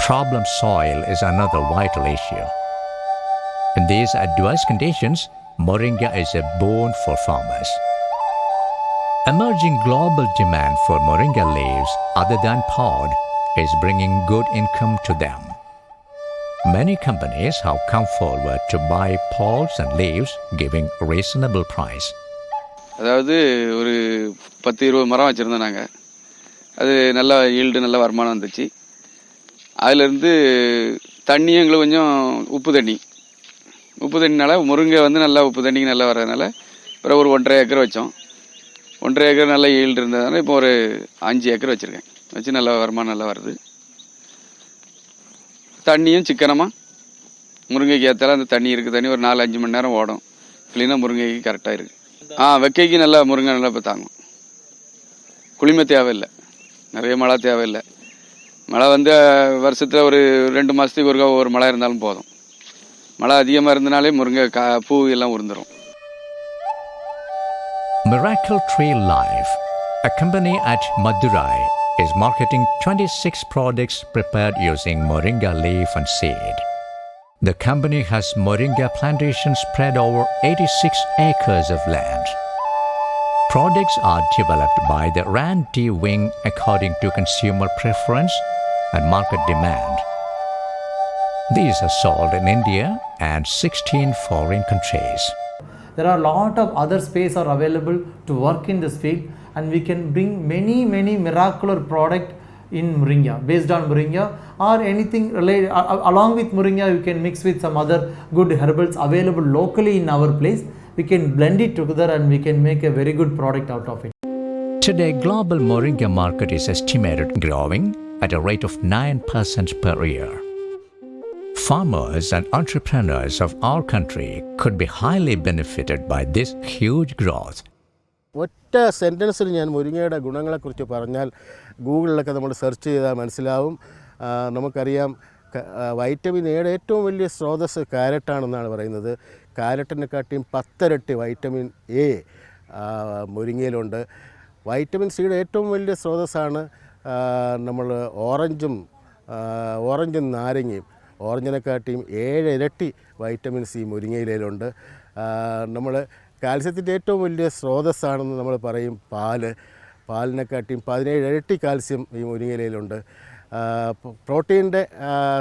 Problem soil is another vital issue. In these adverse conditions, moringa is a boon for farmers. Emerging global demand for moringa leaves other than pod is bringing good income to them. Many companies have come forward to buy pods and leaves, giving reasonable price. அதாவது ஒரு 10-20 மரம் வச்சுருந்தோம் நாங்கள். அது நல்லா yield, நல்ல வருமானம் வந்துச்சு. அதிலேருந்து தண்ணியும் எங்களுக்கு கொஞ்சம் உப்பு தண்ணினால முருங்கை வந்து நல்லா உப்பு தண்ணிக்கு நல்லா வர்றதுனால அப்புறம் ஒரு 1.5 ஏக்கர் வச்சோம். 1.5 ஏக்கர் நல்ல ஈல்டு இருந்ததுனால இப்போ ஒரு 5 ஏக்கர் வச்சுருக்கேன். வச்சு நல்லா வருமானம் நல்லா வருது. தண்ணியும் சிக்கனமாக முருங்கைக்கு ஏற்றால அந்த தண்ணி தண்ணி ஒரு 4-5 மணி நேரம் ஓடும். க்ளீனாக முருங்கைக்கு கரெக்டாக இருக்குது. வெக்கைக்கு நல்லா முருங்கை நல்லா இப்போ தாங்கும். குளிமை தேவையில்லை, நிறைய மழை தேவையில்லை. மழை வந்து வருஷத்தில் ஒரு 2 மாதத்துக்கு ஒரு மழை இருந்தாலும் போதும். மழை அதிகமாக இருந்தனாலே முருங்கை பூ எல்லாம் உருந்துடும். Miracle Tree Life, a company at Madurai, is marketing 26 products prepared using moringa leaf and seed. The company has moringa plantations spread over 86 acres of land. Products are developed by the R&D wing according to consumer preference and market demand. These are sold in India and 16 foreign countries. There are a lot of other space are available to work in this field, and we can bring many miraculous product in moringa, based on moringa or anything related. Along with moringa, you can mix with some other good herbals available locally in our place. We can blend it together and we can make a very good product out of it. Today, global moringa market is estimated growing at a rate of 9% per year. Farmers and entrepreneurs of our country could be highly benefited by this huge growth. ഒറ്റ സെൻറ്റൻസിൽ ഞാൻ മുരിങ്ങയുടെ ഗുണങ്ങളെക്കുറിച്ച് പറഞ്ഞാൽ ഗൂഗിളിലൊക്കെ നമ്മൾ search ചെയ്താൽ മനസ്സിലാവും. നമുക്കറിയാം vitamin എയുടെ ഏറ്റവും വലിയ സ്രോതസ്സ് ക്യാരറ്റാണെന്നാണ് പറയുന്നത്. ക്യാരറ്റിനെക്കാട്ടിയും 10 ഇരട്ടി വൈറ്റമിൻ എ മുരിങ്ങയിലുണ്ട്. വൈറ്റമിൻ സിയുടെ ഏറ്റവും വലിയ സ്രോതസ്സാണ് നമ്മൾ ഓറഞ്ചും നാരങ്ങയും. ഓറഞ്ചിനെക്കാട്ടിയും 7 ഇരട്ടി വൈറ്റമിൻ സി മുരിങ്ങയിലുണ്ട്. നമ്മൾ കാൽസ്യത്തിൻ്റെ ഏറ്റവും വലിയ സ്രോതസ്സാണെന്ന് നമ്മൾ പറയും പാല്. പാലിനെക്കാട്ടിയും 17 ഇരട്ടി കാൽസ്യം ഈ മുരിങ്ങയിലയിലുണ്ട്. പ്രോട്ടീൻ്റെ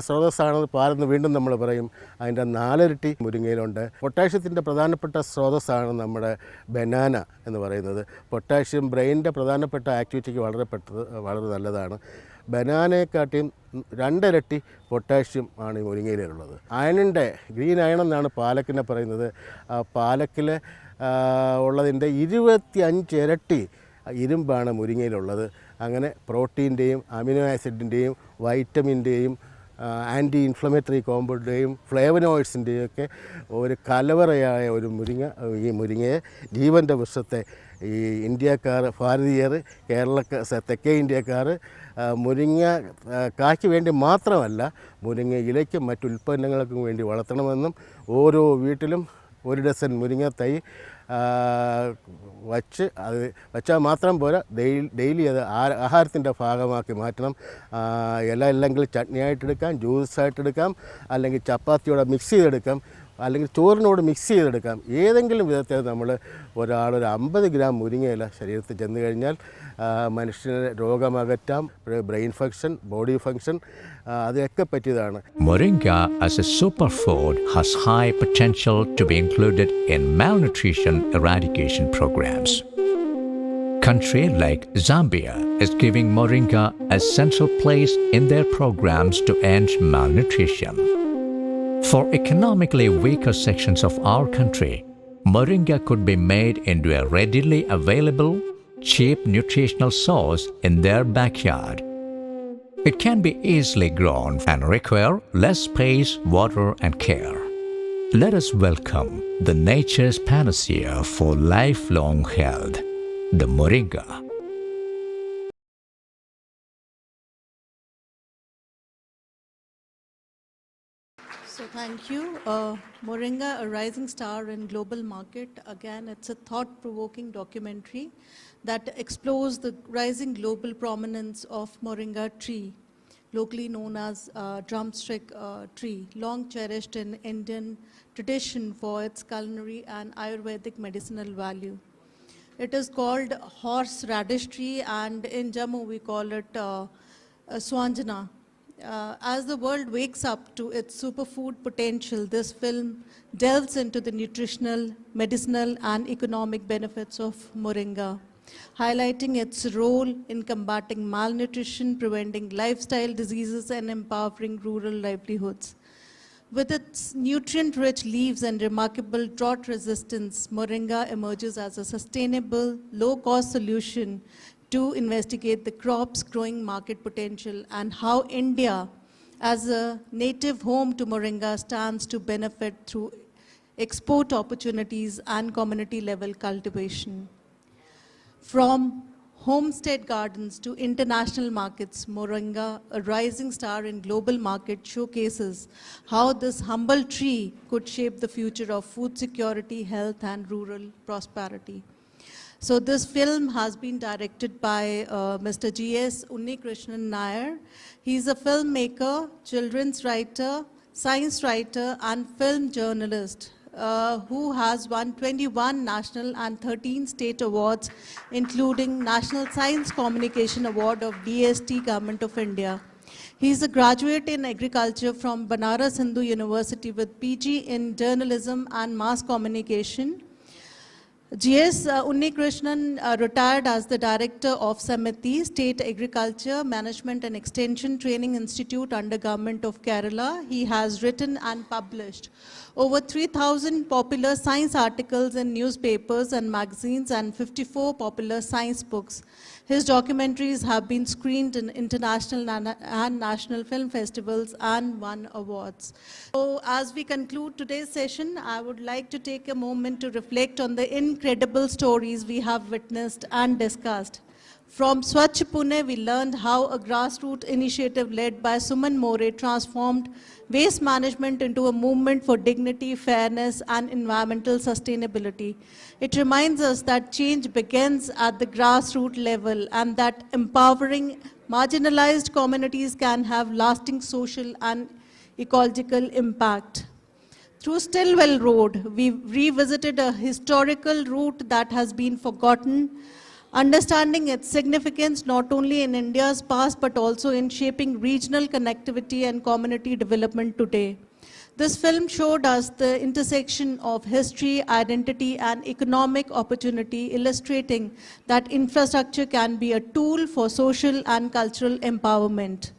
സ്രോതസ്സാണെന്ന് പാലെന്ന് വീണ്ടും നമ്മൾ പറയും. അതിൻ്റെ 4 ഇരട്ടി മുരിങ്ങയിലുണ്ട്. പൊട്ടാഷ്യത്തിൻ്റെ പ്രധാനപ്പെട്ട സ്രോതസ്സാണ് നമ്മുടെ ബനാന എന്ന് പറയുന്നത്. പൊട്ടാഷ്യം ബ്രെയിനിൻ്റെ പ്രധാനപ്പെട്ട ആക്ടിവിറ്റിക്ക് വളരെ നല്ലതാണ്. ബനാനയെക്കാട്ടിയും 2 ഇരട്ടി പൊട്ടാഷ്യം ആണ് ഈ മുരിങ്ങയിലുള്ളത്. അയണിൻ്റെ ഗ്രീൻ അയൺ എന്നാണ് പാലക്കിനെ പറയുന്നത്. പാലക്കിൽ ഉള്ളതിൻ്റെ 25 ഇരട്ടി ഇരുമ്പാണ് മുരിങ്ങയിലുള്ളത്. അങ്ങനെ പ്രോട്ടീൻ്റെയും അമിനോ ആസിഡിൻ്റെയും വൈറ്റമിൻ്റെയും ആൻറ്റി ഇൻഫ്ലമേറ്ററി കോമ്പൗണ്ടിൻ്റെയും ഫ്ലേവനോയിഡ്സിൻ്റെയും ഒക്കെ ഒരു കലവറയായ ഒരു ഈ മുരിങ്ങയെ ജീവൻ്റെ വൃക്ഷത്തെ ഈ ഇന്ത്യക്കാർ, ഭാരതീയർ, തെക്കേ ഇന്ത്യക്കാർ മുരിങ്ങ കായ്ക്ക് വേണ്ടി മാത്രമല്ല മുരിങ്ങ ഇലയ്ക്കും മറ്റുൽപ്പന്നങ്ങൾക്കും വേണ്ടി വളർത്തണമെന്നും ഓരോ വീട്ടിലും 1 ഡസൻ മുരിങ്ങ തൈ വച്ചാൽ മാത്രം പോരാ, ഡെയിലി അത് ആഹാരത്തിൻ്റെ ഭാഗമാക്കി മാറ്റണം. ഇല അല്ലെങ്കിൽ ചട്നിയായിട്ടെടുക്കാം, ജ്യൂസായിട്ടെടുക്കാം, അല്ലെങ്കിൽ ചപ്പാത്തിയോടെ മിക്സ് ചെയ്തെടുക്കാം, അല്ലെങ്കിൽ ചോറിനോട് മിക്സ് ചെയ്തെടുക്കാം. ഏതെങ്കിലും വിധത്തിൽ നമ്മൾ ഒരു 50 ഗ്രാം മുരിങ്ങയില ശരീരത്തിൽ ചെന്ന് കഴിഞ്ഞാൽ മനുഷ്യന് രോഗമകറ്റാം, ബ്രെയിൻ ഫങ്ഷൻ, ബോഡി ഫങ്ഷൻ അതൊക്കെ പറ്റിയതാണ്. Moringa as a superfood has high potential to be included in malnutrition eradication programs. Country like Zambia is giving moringa a central place in their programs to end malnutrition. For economically weaker sections of our country, moringa could be made into a readily available, cheap nutritional source in their backyard. It can be easily grown and require less space, water and care. Let us welcome the nature's panacea for lifelong health, the moringa. So thank you. Moringa, a rising star in global market. Again, it's a thought-provoking documentary that explores the rising global prominence of moringa tree, locally known as drumstick tree, long cherished in Indian tradition for its culinary and Ayurvedic medicinal value. It is called horseradish tree, and in Jammu we call it swanjana. As the world wakes up to its superfood potential, this film delves into the nutritional, medicinal, and economic benefits of moringa, highlighting its role in combating malnutrition, preventing lifestyle diseases, and empowering rural livelihoods. With its nutrient-rich leaves and remarkable drought resistance, moringa emerges as a sustainable, low-cost solution to investigate the crop's growing market potential and how India, as a native home to moringa, stands to benefit through export opportunities and community-level cultivation. From homestead gardens to international markets, moringa, a rising star in global market, showcases how this humble tree could shape the future of food security, health, and rural prosperity. So this film has been directed by Mr. G.S. Unnikrishnan Nair. He's a filmmaker, children's writer, science writer, and film journalist who has won 21 national and 13 state awards, including National Science Communication Award of DST Government of India. He is a graduate in agriculture from Banaras Hindu University with PG in journalism and mass communication. G.S. Unnikrishnan retired as the director of Samiti, State Agriculture, Management and Extension Training Institute under Government of Kerala. He has written and published over 3,000 popular science articles in newspapers and magazines and 54 popular science books. His documentaries have been screened in international and national film festivals and won awards. So as we conclude today's session, I would like to take a moment to reflect on the incredible stories we have witnessed and discussed. From Swachh Pune, we learned how a grassroots initiative led by Suman More transformed waste management into a movement for dignity, fairness, and environmental sustainability. It reminds us that change begins at the grassroots level and that empowering marginalized communities can have lasting social and ecological impact. Through Stillwell Road, we revisited a historical route that has been forgotten understanding its significance not only in India's past but also in shaping regional connectivity and community development today. This film showed us the intersection of history, identity, and economic opportunity, illustrating that infrastructure can be a tool for social and cultural empowerment.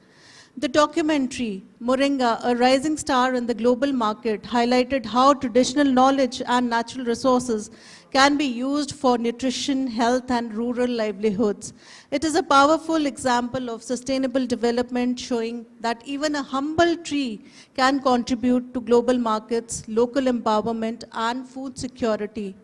The documentary, Moringa, a rising star in the global market, highlighted how traditional knowledge and natural resources can be used for nutrition, health, and rural livelihoods. It is a powerful example of sustainable development, showing that even a humble tree can contribute to global markets, local empowerment, and food security.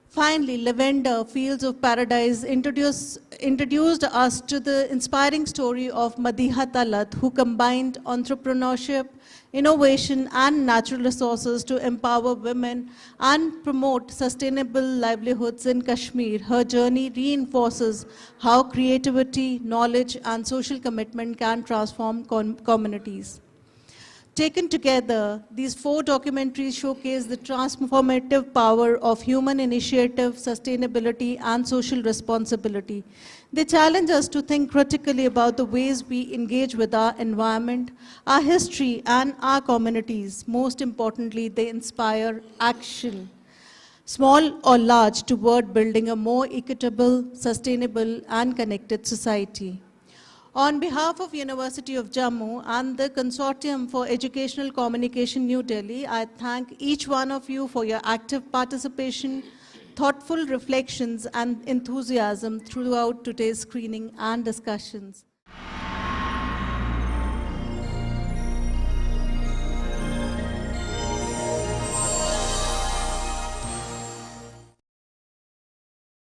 Finally, Lavender, Fields of Paradise, introduced us to the inspiring story of Madiha Talat, who combined entrepreneurship, innovation, and natural resources to empower women and promote sustainable livelihoods in Kashmir. Her journey reinforces how creativity, knowledge, and social commitment can transform communities. Taken together, these 4 documentaries showcase the transformative power of human initiative, sustainability, and social responsibility. They challenge us to think critically about the ways we engage with our environment, our history, and our communities. Most importantly, they inspire action, small or large, toward building a more equitable, sustainable, and connected society. On behalf of University of Jammu and the Consortium for Educational Communication, New Delhi, I thank each one of you for your active participation, thoughtful reflections, and enthusiasm throughout today's screening and discussions.